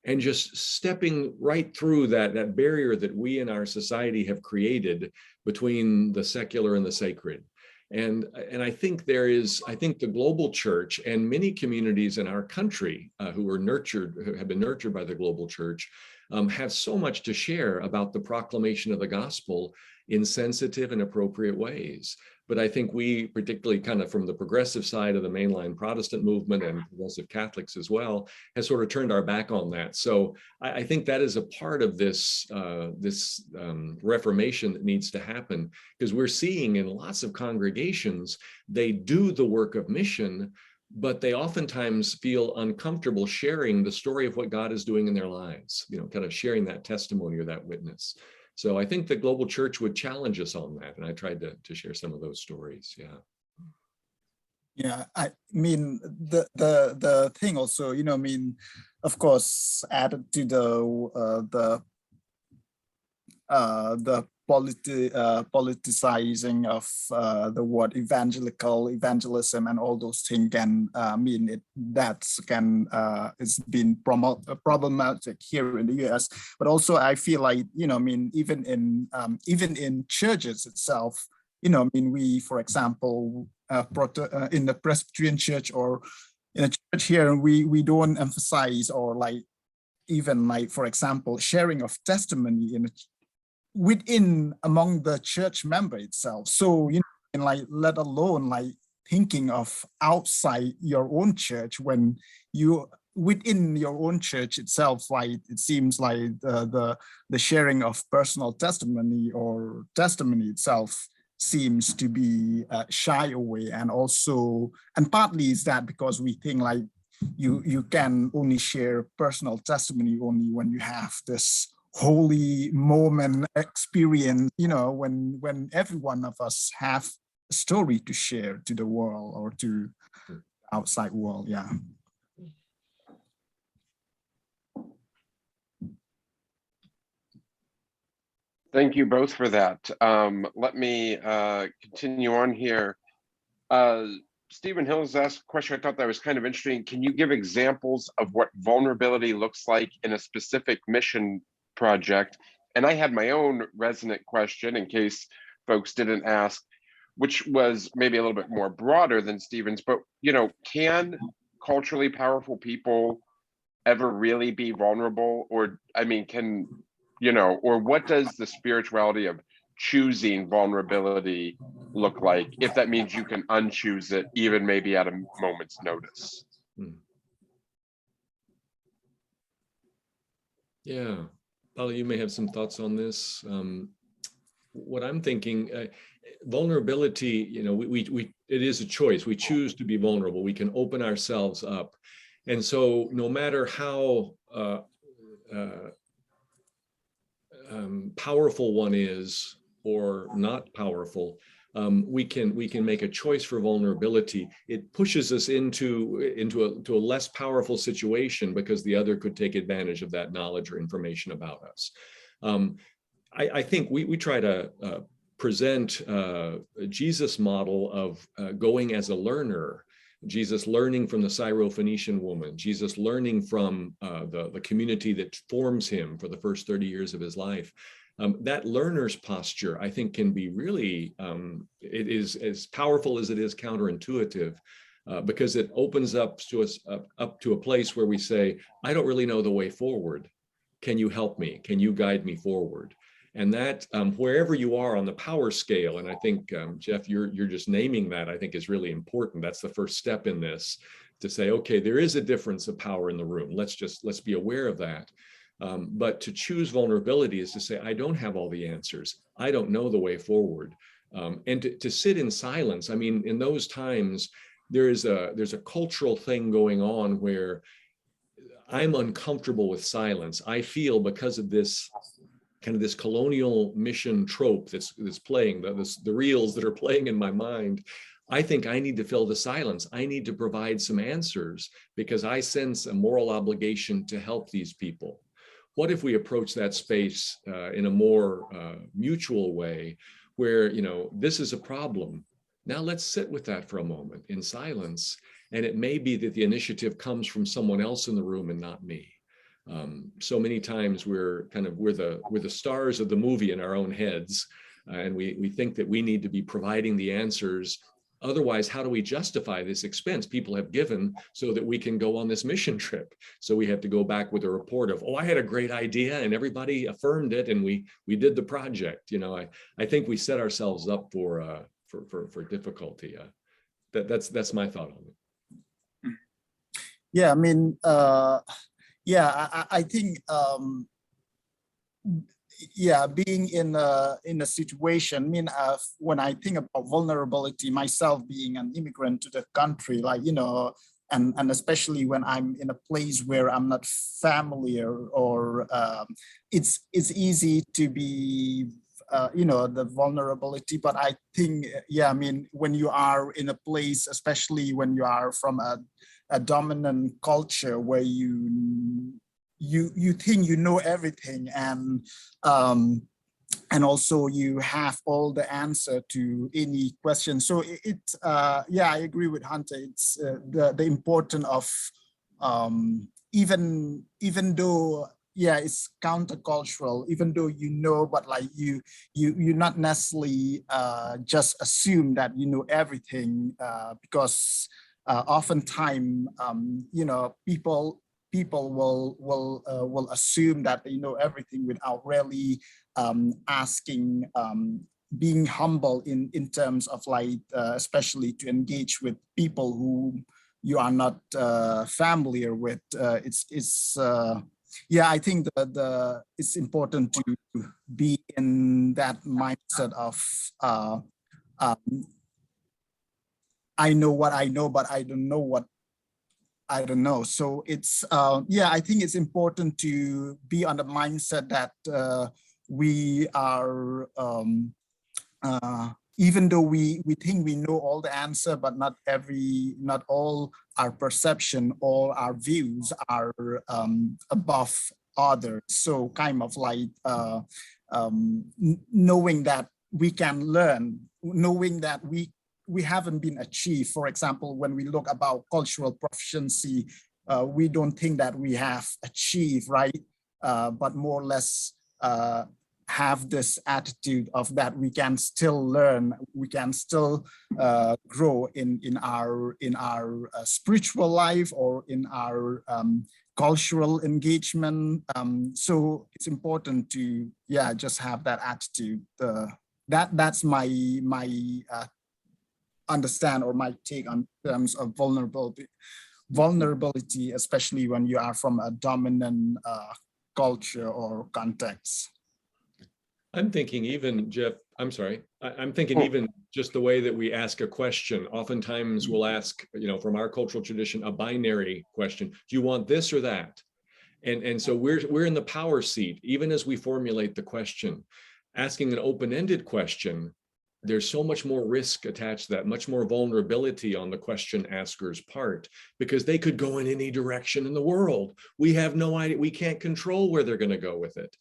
And just stepping right through that barrier that we in our society have created between the secular and the sacred. And I think the global church and many communities in our country who have been nurtured by the global church, have so much to share about the proclamation of the gospel in sensitive and appropriate ways. But I think we, particularly kind of from the progressive side of the mainline Protestant movement and progressive Catholics as well, has sort of turned our back on that. So I think that is a part of this reformation that needs to happen, because we're seeing in lots of congregations, they do the work of mission, but they oftentimes feel uncomfortable sharing the story of what God is doing in their lives, kind of sharing that testimony or that witness. So I think the global church would challenge us on that. And I tried to share some of those stories. Yeah. Yeah, I mean, the thing also, of course, added to the politicizing of the word evangelism and all those things can it's been problematic here in the US. But also I feel like, even in churches itself, we, for example, in the Presbyterian church or in a church here, we don't emphasize or for example, sharing of testimony within among the church member itself. So, let alone thinking of outside your own church, when you within your own church itself, it seems like the sharing of personal testimony or testimony itself seems to be shy away. And partly is that because we think you can only share personal testimony only when you have this holy moment experience, when every one of us have a story to share to the world or to outside world. Yeah. Thank you both for that. Let me continue on here. Stephen Hills asked a question I thought that was kind of interesting. Can you give examples of what vulnerability looks like in a specific mission project? And I had my own resonant question in case folks didn't ask, which was maybe a little bit more broader than Stephen's, but can culturally powerful people ever really be vulnerable? Or I mean, or what does the spirituality of choosing vulnerability look like, if that means you can unchoose it, even maybe at a moment's notice? Yeah, Paula, you may have some thoughts on this. What I'm thinking, vulnerability, it is a choice. We choose to be vulnerable. We can open ourselves up. And so no matter how powerful one is or not powerful, we can make a choice for vulnerability. It pushes us into a less powerful situation because the other could take advantage of that knowledge or information about us. I think we try to present Jesus' model of going as a learner. Jesus learning from the Syrophoenician woman, Jesus learning from the community that forms him for the first 30 years of his life. That learner's posture, I think, can be really, it is as powerful as it is counterintuitive, because it opens up to us up to a place where we say, I don't really know the way forward. Can you help me? Can you guide me forward? And that wherever you are on the power scale, and I think, Jeff, you're just naming that, I think is really important. That's the first step in this, to say, okay, there is a difference of power in the room. Let's be aware of that. But to choose vulnerability is to say, I don't have all the answers. I don't know the way forward. And to sit in silence. I mean, in those times, there's a cultural thing going on where I'm uncomfortable with silence. I feel, because of this kind of this colonial mission trope that's playing, the reels that are playing in my mind, I think I need to fill the silence. I need to provide some answers because I sense a moral obligation to help these people. What if we approach that space in a more mutual way where, this is a problem. Now let's sit with that for a moment in silence. And it may be that the initiative comes from someone else in the room and not me. So many times we're the stars of the movie in our own heads, and we think that we need to be providing the answers. Otherwise, how do we justify this expense people have given so that we can go on this mission trip? So we have to go back with a report of, oh, I had a great idea and everybody affirmed it and we did the project. I think we set ourselves up for difficulty. That's my thought on it. Yeah, I mean, I think, being in a situation, I mean, when I think about vulnerability, myself being an immigrant to the country, and especially when I'm in a place where I'm not familiar, or it's easy to be, the vulnerability. But I think, I mean, when you are in a place, especially when you are from a dominant culture where you think you know everything, and also you have all the answer to any question. So I agree with Hunter. It's the importance of even though it's countercultural, even though but you not necessarily just assume that you know everything, because oftentimes people will assume that they know everything without really asking, being humble in terms of especially to engage with people who you are not familiar with. I think it's important to be in that mindset of I know what I know, but I don't know what I don't know. So it's, yeah, I think it's important to be on the mindset that we are, even though we think we know all the answer, but not all our perception, all our views are above others. So kind of like knowing that we can learn, knowing that we haven't been achieved. For example, when we look about cultural proficiency, we don't think that we have achieved, right? But more or less have this attitude of that we can still learn, we can still grow in our spiritual life or in our cultural engagement. So it's important to, yeah, just have that attitude. That's my understand or my take on terms of vulnerability, especially when you are from a dominant culture or context. I'm thinking even, Jeff, I'm sorry, I'm thinking even just the way that we ask a question. Oftentimes we'll ask, from our cultural tradition, a binary question. Do you want this or that? And so we're in the power seat, even as we formulate the question. Asking an open-ended question, there's so much more risk attached to that, much more vulnerability on the question asker's part, because they could go in any direction in the world. We have no idea, we can't control where they're going to go with it.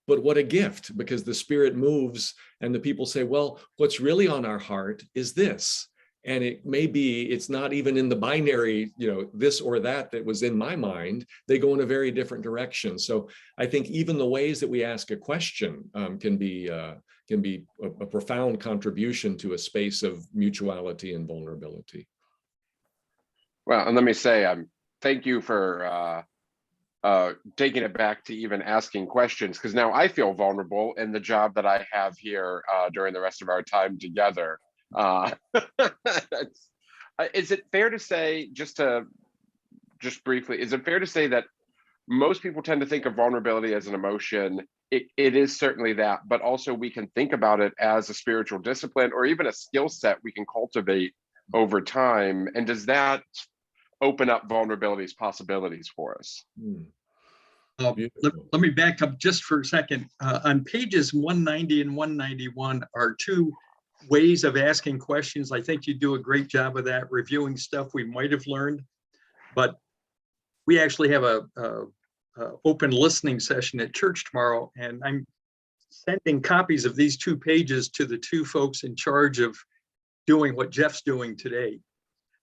But what a gift, because the Spirit moves and the people say, well, what's really on our heart is this. And it may be, it's not even in the binary, this or that was in my mind. They go in a very different direction. So I think even the ways that we ask a question can be a profound contribution to a space of mutuality and vulnerability. Well, and let me say, thank you for taking it back to even asking questions, because now I feel vulnerable in the job that I have here during the rest of our time together. Is it fair to say, just briefly, is it fair to say that most people tend to think of vulnerability as an emotion? It is certainly that, but also we can think about it as a spiritual discipline or even a skill set we can cultivate over time. And does that open up vulnerability's possibilities for us? Let me back up just for a second. On pages 190 and 191 are two ways of asking questions. I think you do a great job of that, reviewing stuff we might have learned, but we actually have a open listening session at church tomorrow, and I'm sending copies of these 2 pages to the 2 folks in charge of doing what Jeff's doing today.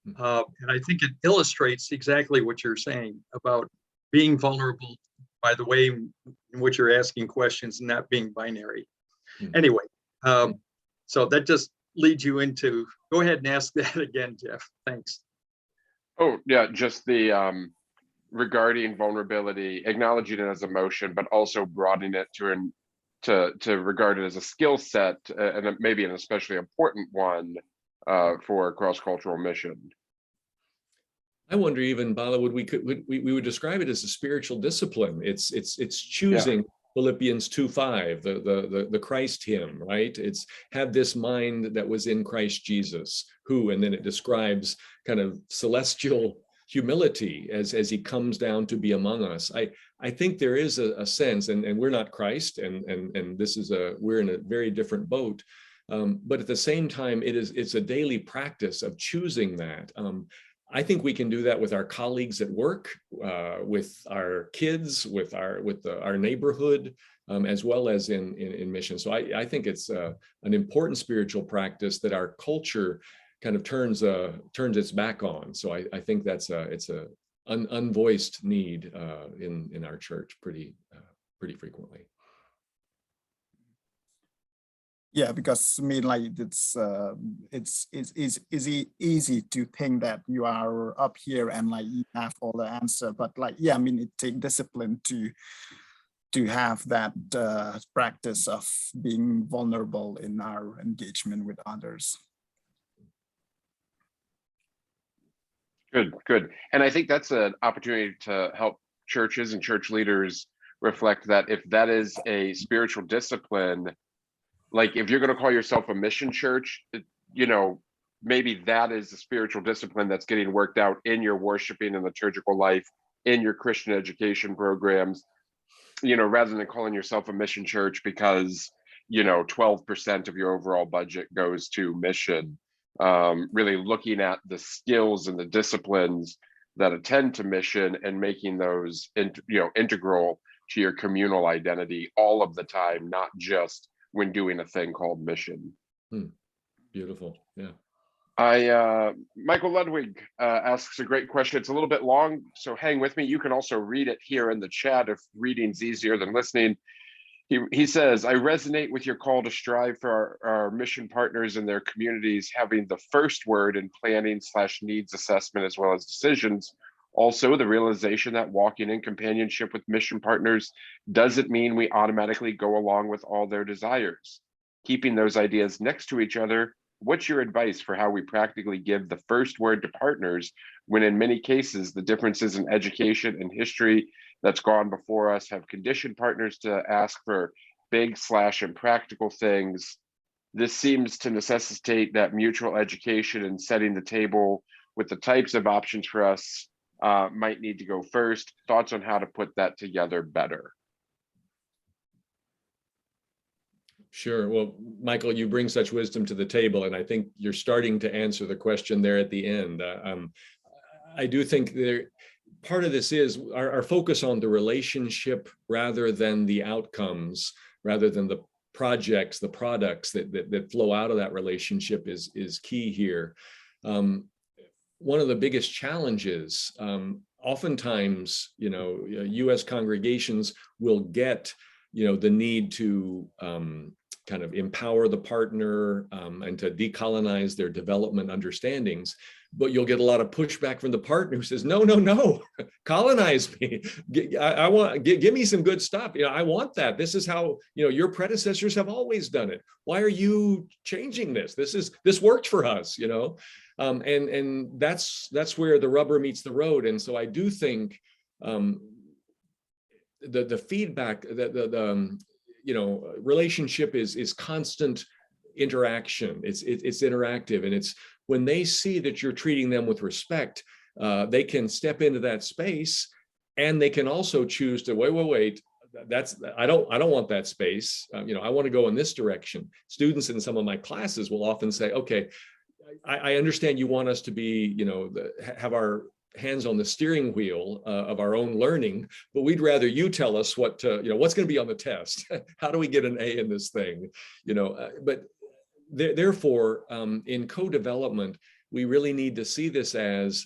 And I think it illustrates exactly what you're saying about being vulnerable by the way in which you're asking questions and not being binary. Anyway, so that just leads you into, go ahead and ask that again, Jeff. Thanks. Oh, yeah, just the regarding vulnerability, acknowledging it as emotion, but also broadening it to regard it as a skill set, and maybe an especially important one for cross-cultural mission. I wonder even, Bala, we would describe it as a spiritual discipline. It's choosing. Yeah. Philippians 2:5, the Christ hymn, right? It's have this mind that was in Christ Jesus, who, and then it describes kind of celestial humility as he comes down to be among us. I think there is a sense, and we're not Christ, and this is we're in a very different boat. But at the same time, it's a daily practice of choosing that. I think we can do that with our colleagues at work, with our kids, with our neighborhood, as well as in mission. So I think it's an important spiritual practice that our culture kind of turns its back on. So I think it's a unvoiced need in our church pretty frequently. Yeah, because I mean, like it's easy to think that you are up here and like you have all the answer, but like, yeah, I mean, it takes discipline to have that practice of being vulnerable in our engagement with others. Good. And I think that's an opportunity to help churches and church leaders reflect that if that is a spiritual discipline, like if you're going to call yourself a mission church, maybe that is the spiritual discipline that's getting worked out in your worshiping and liturgical life, in your Christian education programs, rather than calling yourself a mission church because 12% of your overall budget goes to mission. Really looking at the skills and the disciplines that attend to mission and making those integral to your communal identity all of the time, not just when doing a thing called mission. Beautiful. Yeah. Michael Ludwig asks a great question. It's a little bit long, so hang with me. You can also read it here in the chat if reading's easier than listening. He says, I resonate with your call to strive for our mission partners and their communities having the first word in planning/needs assessment as well as decisions. Also, the realization that walking in companionship with mission partners doesn't mean we automatically go along with all their desires. Keeping those ideas next to each other, what's your advice for how we practically give the first word to partners when in many cases the differences in education and history that's gone before us have conditioned partners to ask for big/impractical things? This seems to necessitate that mutual education and setting the table with the types of options for us might need to go first. Thoughts on how to put that together better? Sure. Well, Michael, you bring such wisdom to the table, and I think you're starting to answer the question there at the end. I do think part of this is our focus on the relationship rather than the outcomes, rather than the projects, the products that flow out of that relationship is key here. One of the biggest challenges, oftentimes, U.S. congregations will get, the need to kind of empower the partner and to decolonize their development understandings. But you'll get a lot of pushback from the partner who says, no, colonize me. Give me some good stuff. I want that. This is how, your predecessors have always done it. Why are you changing this? This worked for us, and that's where the rubber meets the road. And so I do think the feedback, the relationship is constant interaction. It's interactive, and it's when they see that you're treating them with respect, they can step into that space, and they can also choose to wait. I don't want that space. I want to go in this direction. Students in some of my classes will often say, okay, I understand you want us to be, have our hands on the steering wheel of our own learning, but we'd rather you tell us what's going to be on the test. How do we get an A in this thing? But therefore, in co-development, we really need to see this as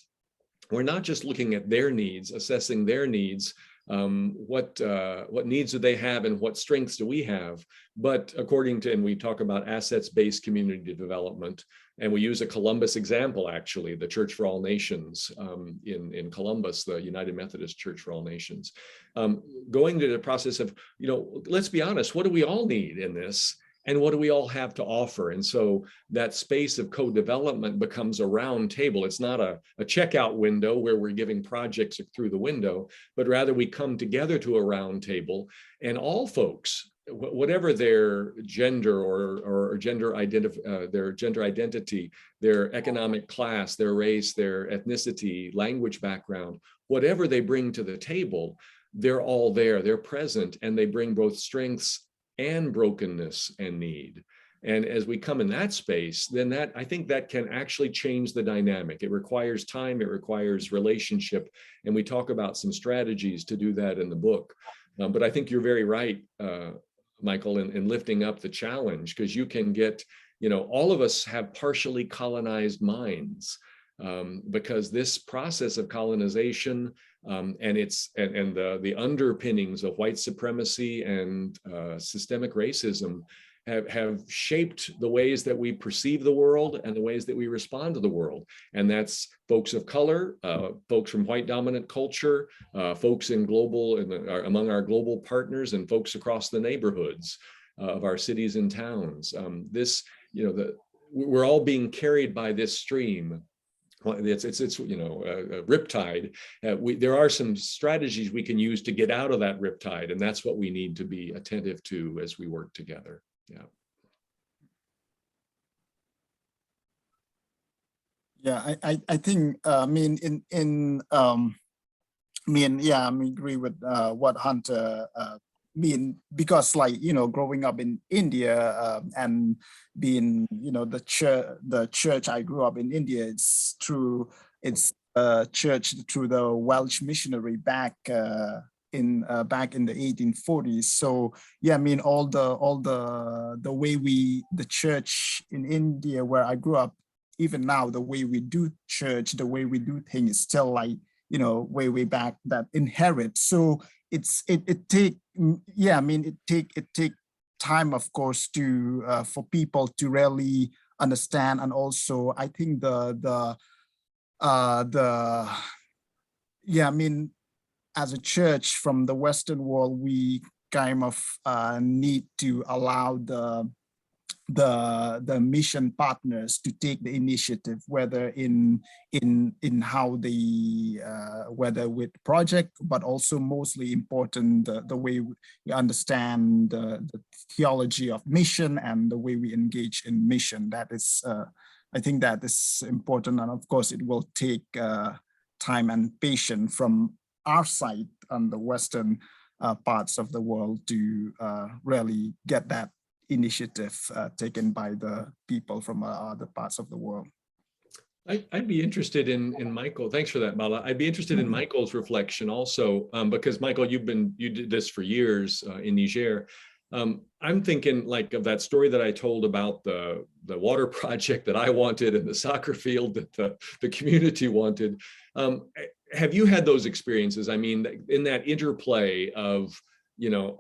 we're not just looking at their needs, assessing their needs, what needs do they have and what strengths do we have, but and we talk about assets-based community development, and we use a Columbus example, actually, the Church for All Nations in Columbus, the United Methodist Church for All Nations, going to the process of, let's be honest, what do we all need in this? And what do we all have to offer? And so that space of co-development becomes a round table. It's not a checkout window where we're giving projects through the window, but rather we come together to a round table, and all folks, whatever their gender or gender identity, their economic class, their race, their ethnicity, language background, whatever they bring to the table, they're all there, they're present, and they bring both strengths and brokenness and need. And as we come in that space, then I think that can actually change the dynamic. It requires time, it requires relationship, and we talk about some strategies to do that in the book. But I think you're very right, Michael, in lifting up the challenge, because you can get, all of us have partially colonized minds, because this process of colonization and the underpinnings of white supremacy and systemic racism have shaped the ways that we perceive the world and the ways that we respond to the world. And that's folks of color, folks from white dominant culture, folks among our global partners, and folks across the neighborhoods of our cities and towns. We're all being carried by this stream. It's a riptide. There are some strategies we can use to get out of that riptide, and that's what we need to be attentive to as we work together. Yeah. Yeah, I think, yeah, I agree with what Hunter because, like, growing up in India, and being, the church I grew up in India, it's church through the Welsh missionary back in the 1840s. So yeah, all the way the church in India where I grew up, even now, the way we do church, the way we do things is still like, way back, that inherit. So it take time, of course, to for people to really understand. And also I think as a church from the Western world, we kind of need to allow the mission partners to take the initiative, whether in how they whether with project, but also mostly important the way we understand the theology of mission and the way we engage in mission. That is, I think that is important, and of course it will take time and patience from our side on the Western parts of the world to really get that initiative taken by the people from other parts of the world. I'd be interested in Michael. Thanks for that, Bala. I'd be interested in Michael's reflection also, because Michael, you did this for years in Niger. I'm thinking like of that story that I told about the water project that I wanted and the soccer field that the community wanted. Have you had those experiences? I mean, in that interplay of,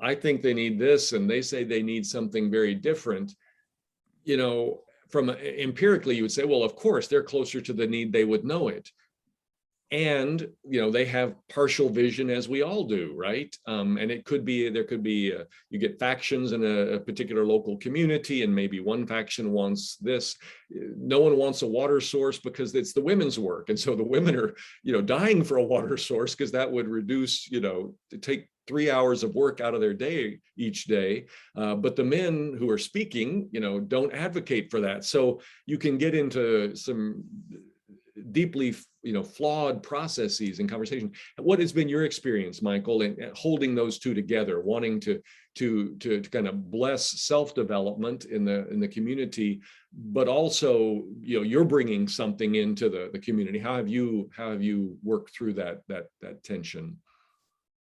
I think they need this and they say they need something very different, from empirically, you would say, well, of course, they're closer to the need, they would know it. And, they have partial vision, as we all do, right? And there could be, you get factions in a particular local community, and maybe one faction wants this. No one wants a water source because it's the women's work. And so the women are, dying for a water source because that would reduce, to take 3 hours of work out of their day each day. But the men who are speaking, don't advocate for that. So you can get into some deeply flawed processes and conversation. What has been your experience, Michael, in holding those two together, wanting to kind of bless self-development in the community, but also you're bringing something into the community? How have you worked through that tension?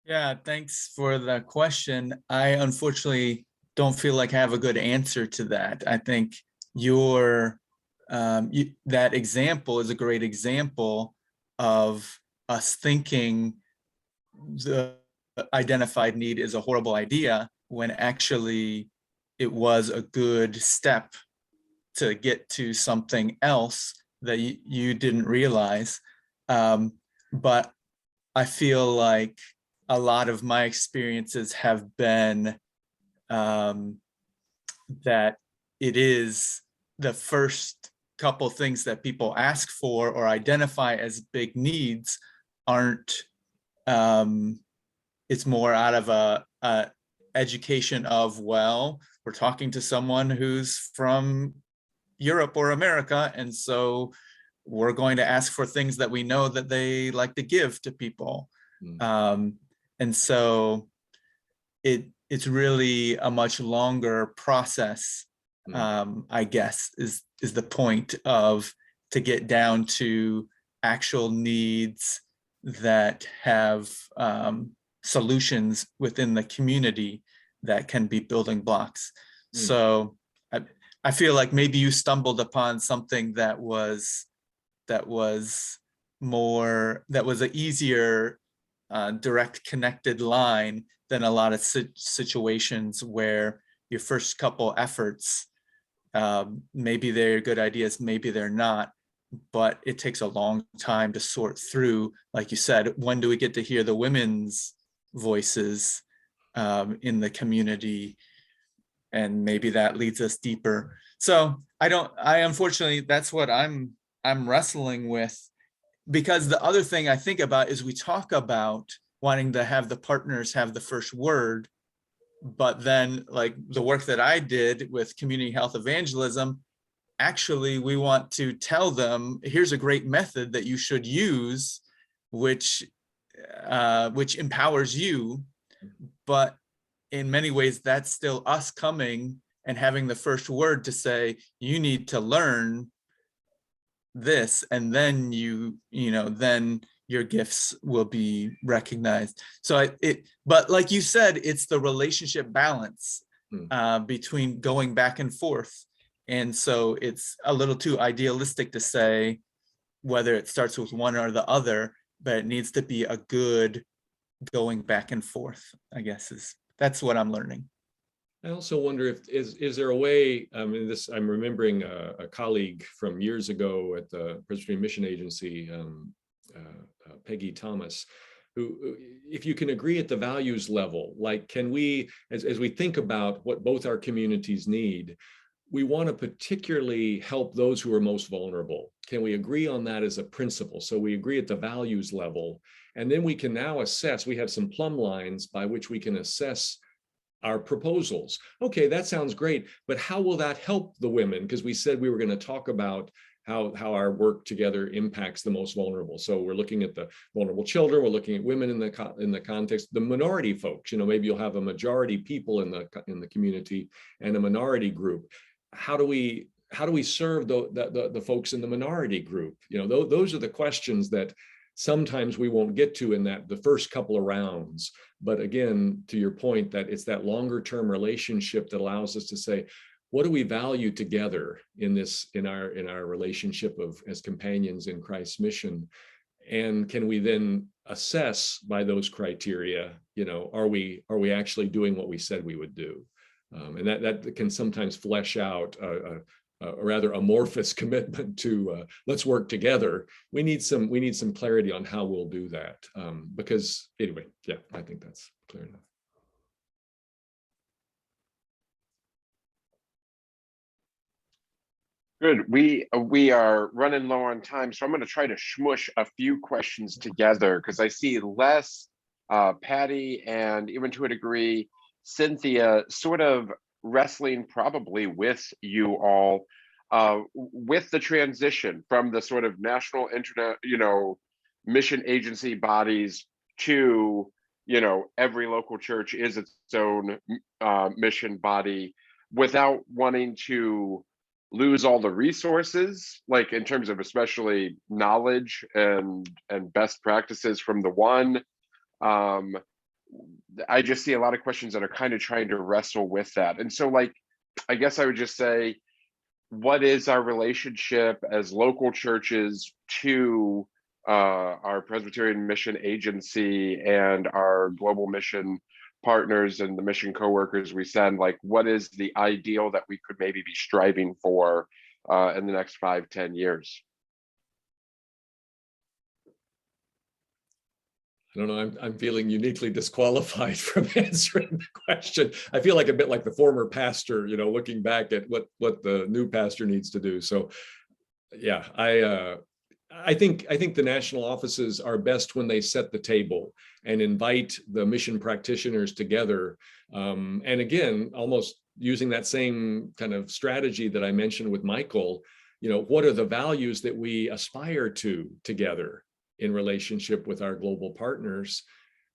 Yeah, thanks for the question. I unfortunately don't feel like I have a good answer to that. I think that example is a great example of us thinking the identified need is a horrible idea when actually it was a good step to get to something else that you didn't realize. But I feel like a lot of my experiences have been that it is the first couple things that people ask for or identify as big needs aren't, it's more out of a education of, well, we're talking to someone who's from Europe or America, and so we're going to ask for things that we know that they like to give to people. And so it's really a much longer process, I guess, is the point of to get down to actual needs that have solutions within the community that can be building blocks. So I feel like maybe you stumbled upon something that was an easier direct connected line than a lot of situations where your first couple efforts, maybe they're good ideas, maybe they're not, but it takes a long time to sort through. Like you said, when do we get to hear the women's voices in the community? And maybe that leads us deeper. So I unfortunately, that's what I'm wrestling with. Because the other thing I think about is we talk about wanting to have the partners have the first word, but then like the work that I did with community health evangelism, actually, we want to tell them, here's a great method that you should use, which empowers you. But in many ways, that's still us coming and having the first word to say, you need to learn this, and then then your gifts will be recognized. So but like you said, it's the relationship balance between going back and forth. And so it's a little too idealistic to say whether it starts with one or the other, but it needs to be a good going back and forth, I guess that's what I'm learning. I also wonder if is there a way, I'm remembering a colleague from years ago at the Presbyterian Mission Agency, Peggy Thomas, who, if you can agree at the values level, like, can we, as we think about what both our communities need, we want to particularly help those who are most vulnerable. Can we agree on that as a principle? So we agree at the values level, and then we can now assess, we have some plumb lines by which we can assess our proposals. Okay, that sounds great, but how will that help the women? Because we said we were going to talk about how our work together impacts the most vulnerable. So we're looking at the vulnerable children, we're looking at women in the context, the minority folks, maybe you'll have a majority people in the community and a minority group. How do we serve the folks in the minority group? Those are the questions that sometimes we won't get to in the first couple of rounds. But again, to your point, that it's that longer term relationship that allows us to say, what do we value together in our relationship as companions in Christ's mission? And can we then assess by those criteria, are we actually doing what we said we would do? And that can sometimes flesh out a rather amorphous commitment to let's work together. We need some clarity on how we'll do that. Because anyway, yeah, I think that's clear enough. Good. We are running low on time, so I'm going to try to smush a few questions together because I see Les, Patty, and even to a degree, Cynthia sort of wrestling probably with you all with the transition from the sort of national internet, mission agency bodies to, every local church is its own mission body without wanting to lose all the resources, like in terms of especially knowledge and best practices from the one. I just see a lot of questions that are kind of trying to wrestle with that. And so I guess I would just say, what is our relationship as local churches to our Presbyterian Mission Agency and our global mission partners and the mission coworkers we send? What is the ideal that we could maybe be striving for in the next 5-10 years? I don't know, I'm feeling uniquely disqualified from answering the question. I feel like a bit like the former pastor, looking back at what the new pastor needs to do. So yeah, I think the national offices are best when they set the table and invite the mission practitioners together. And again, almost using that same kind of strategy that I mentioned with Michael, what are the values that we aspire to together in relationship with our global partners?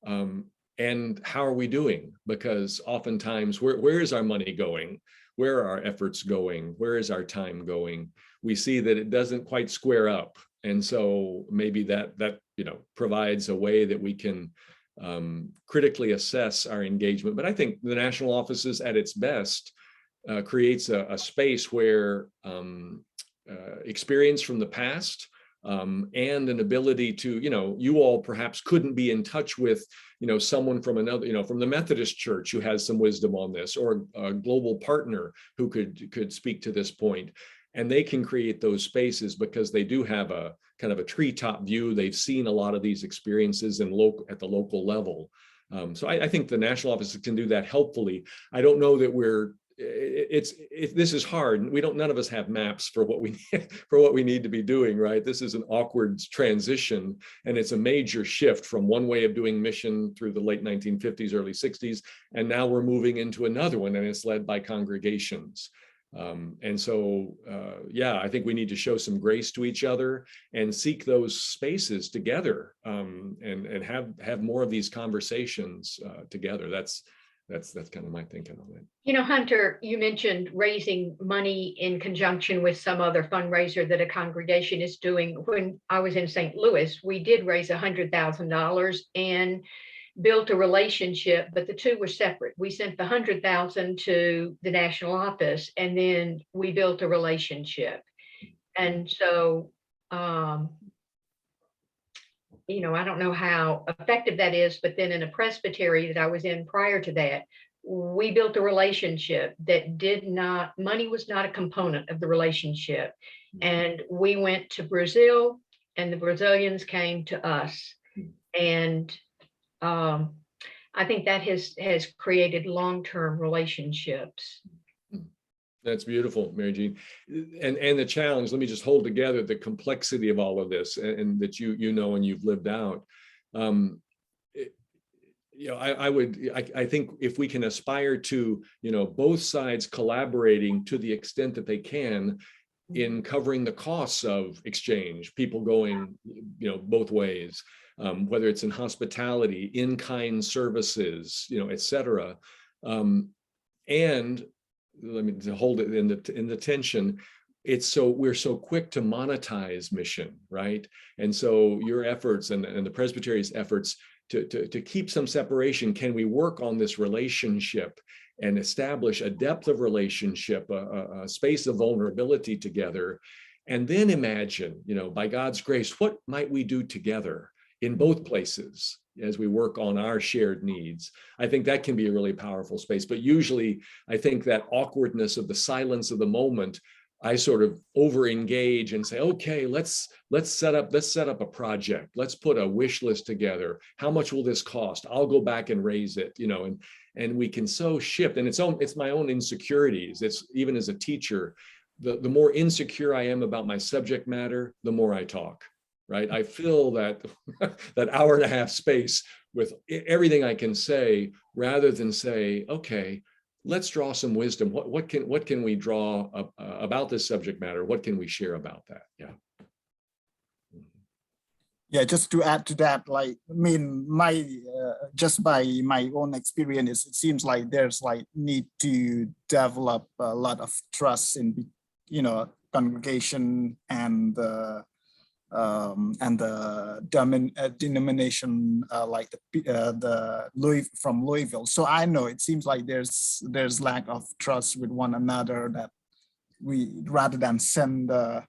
And how are we doing? Because oftentimes, where is our money going? Where are our efforts going? Where is our time going? We see that it doesn't quite square up. And so maybe that provides a way that we can critically assess our engagement. But I think the national offices at its best creates a space where experience from the past and an ability to, you all perhaps couldn't be in touch with, someone from another, from the Methodist Church who has some wisdom on this, or a global partner who could speak to this point. And they can create those spaces because they do have a kind of a treetop view. They've seen a lot of these experiences at the local level. So I think the national offices can do that helpfully. I don't know that this is hard. None of us have maps for what we need to be doing, right? This is an awkward transition, and it's a major shift from one way of doing mission through the late 1950s, early 60s, and now we're moving into another one, and it's led by congregations. And so, yeah, I think we need to show some grace to each other and seek those spaces together, and have more of these conversations together. That's kind of my thinking on it. You know, Hunter, you mentioned raising money in conjunction with some other fundraiser that a congregation is doing. When I was in St. Louis, we did raise $100,000 and built a relationship, but the two were separate. We sent the 100,000 to the national office, and then we built a relationship. And so, you know, I don't know how effective that is, but then in a presbytery that I was in prior to that, we built a relationship that money was not a component of the relationship. And we went to Brazil, and the Brazilians came to us. And I think that has created long-term relationships. That's beautiful, Mary Jean. And the challenge, let me just hold together the complexity of all of this, and that you know and you've lived out. You know, I think if we can aspire to, you know, both sides collaborating to the extent that they can in covering the costs of exchange, people going, you know, both ways, whether it's in hospitality, in-kind services, you know, et cetera. And let me hold it in the tension. We're so quick to monetize mission, right? And so your efforts and the presbytery's efforts to keep some separation. Can we work on this relationship and establish a depth of relationship, a space of vulnerability together, and then imagine, you know, by God's grace, what might we do together in both places as we work on our shared needs? I think that can be a really powerful space. But usually I think that awkwardness of the silence of the moment, I sort of over-engage and say, okay, let's set up a project. Let's put a wish list together. How much will this cost? I'll go back and raise it, you know, and we can so shift. And it's my own insecurities. It's even as a teacher, the more insecure I am about my subject matter, the more I talk, right? I fill that hour and a half space with everything I can say, rather than say, okay, let's draw some wisdom. What can we draw about this subject matter? What can we share about that? Yeah. Yeah, just to add to that, like, I mean, just by my own experience, it seems like there's like need to develop a lot of trust in, you know, congregation and the denomination, like from Louisville. So I know it seems like there's lack of trust with one another, that we, rather than send or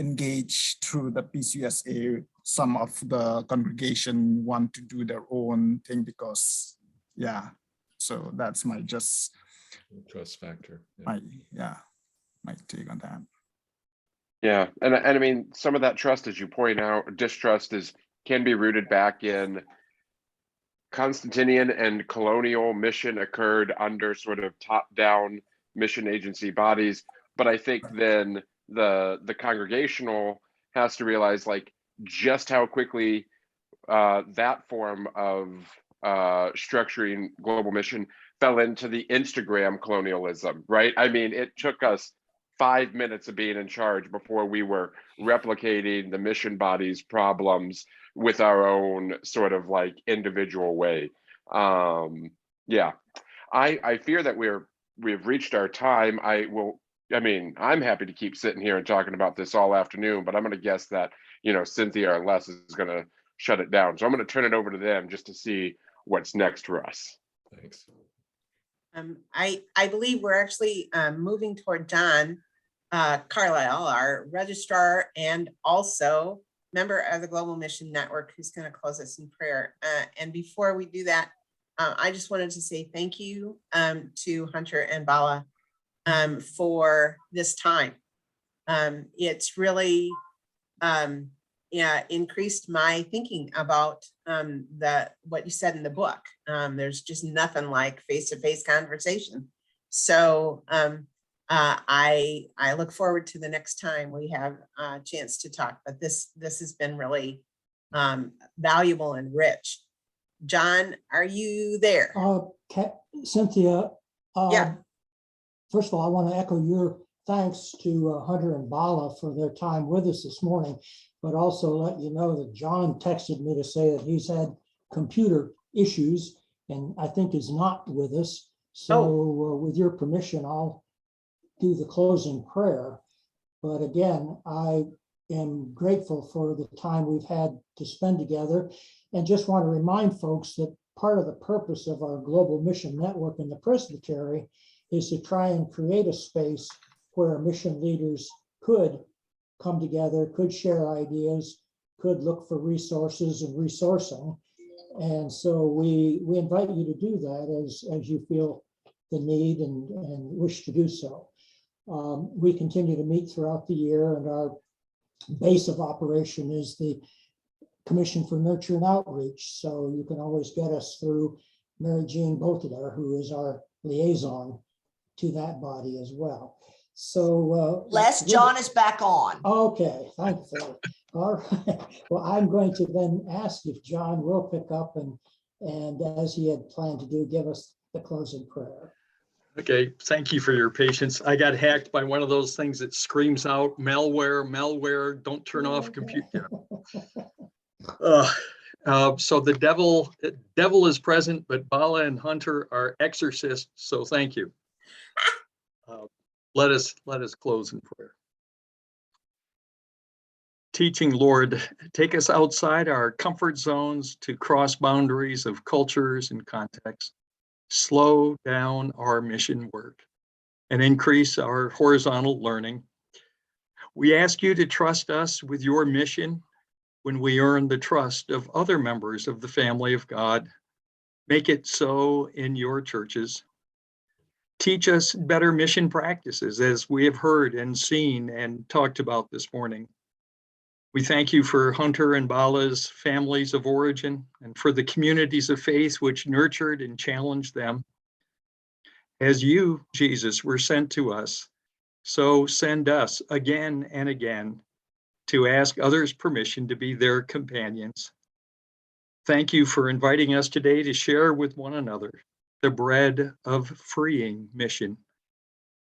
engage through the PCUSA, some of the congregation want to do their own thing because, yeah. So that's my just trust factor. Yeah. My take on that. Yeah, and I mean, some of that trust, as you point out, distrust can be rooted back in Constantinian and colonial mission occurred under sort of top-down mission agency bodies. But I think then the Congregational has to realize like just how quickly that form of structuring global mission fell into the Instagram colonialism, right? I mean, it took us 5 minutes of being in charge before we were replicating the mission body's problems with our own sort of like individual way. Yeah, I fear that we've reached our time. I'm happy to keep sitting here and talking about this all afternoon, but I'm going to guess that, you know, Cynthia or Les is going to shut it down. So I'm going to turn it over to them just to see what's next for us. Thanks. I believe we're actually moving toward John Carlisle, our registrar and also member of the Global Mission Network, who's going to close us in prayer. And before we do that, I just wanted to say thank you to Hunter and Bala for this time. It's really increased my thinking about what you said in the book. There's just nothing like face-to-face conversation. So I look forward to the next time we have a chance to talk, but this has been really valuable and rich. John, are you there? Cynthia, Yeah. first of all, I want to echo your thanks to Hunter and Bala for their time with us this morning, but also let you know that John texted me to say that he's had computer issues and I think is not with us. So with your permission, I'll do the closing prayer. But again, I am grateful for the time we've had to spend together, and just want to remind folks that part of the purpose of our global mission network in the presbytery is to try and create a space where mission leaders could come together, could share ideas, could look for resources and resourcing. And so we invite you to do that as you feel the need and wish to do so. We continue to meet throughout the year, and our base of operation is the Commission for Nurture and Outreach. So you can always get us through Mary Jean Botler, who is our liaison to that body as well. So Les, John is back on. okay, thankfully. All right. Well, I'm going to then ask if John will pick up and as he had planned to do, give us the closing prayer. Okay, thank you for your patience. I got hacked by one of those things that screams out malware, don't turn off computer. So the devil is present, but Bala and Hunter are exorcists. So thank you. Let us close in prayer. Teaching Lord, take us outside our comfort zones to cross boundaries of cultures and contexts. Slow down our mission work and increase our horizontal learning. We ask you to trust us with your mission when we earn the trust of other members of the family of God. Make it so in your churches. Teach us better mission practices, as we have heard and seen and talked about this morning. We thank you for Hunter and Bala's families of origin and for the communities of faith which nurtured and challenged them. As you, Jesus, were sent to us, so send us again and again to ask others permission to be their companions. Thank you for inviting us today to share with one another the bread of freeing mission.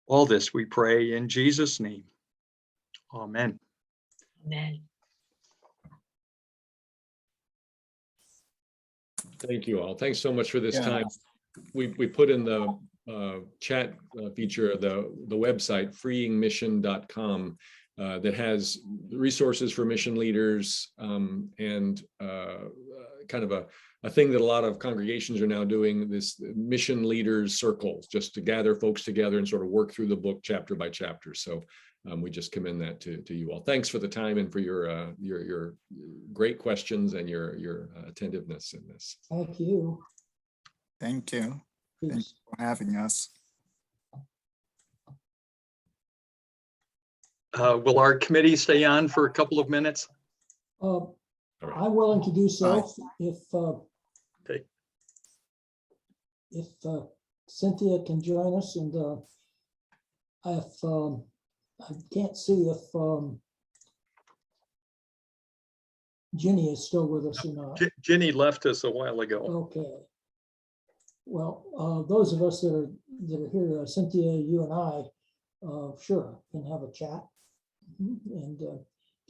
All this we pray in Jesus' name. Amen. Amen. Thank you all. Thanks so much for this Yeah. time. We put in the chat feature the website freeingmission.com that has resources for mission leaders and kind of a thing that a lot of congregations are now doing, this mission leaders circles, just to gather folks together and sort of work through the book chapter by chapter. So we just commend that to you all. Thanks for the time and for your great questions and your attentiveness in this. Thank you. Thank you. Thank you for having us. Will our committee stay on for a couple of minutes? I'm willing to do so Okay. if Cynthia can join us, and if I can't see if Ginny is still with us or not. Ginny left us a while ago. Okay. Well, those of us that are here, Cynthia, you and I, sure can have a chat. And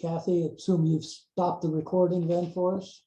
Kathy, assume you've stopped the recording then for us?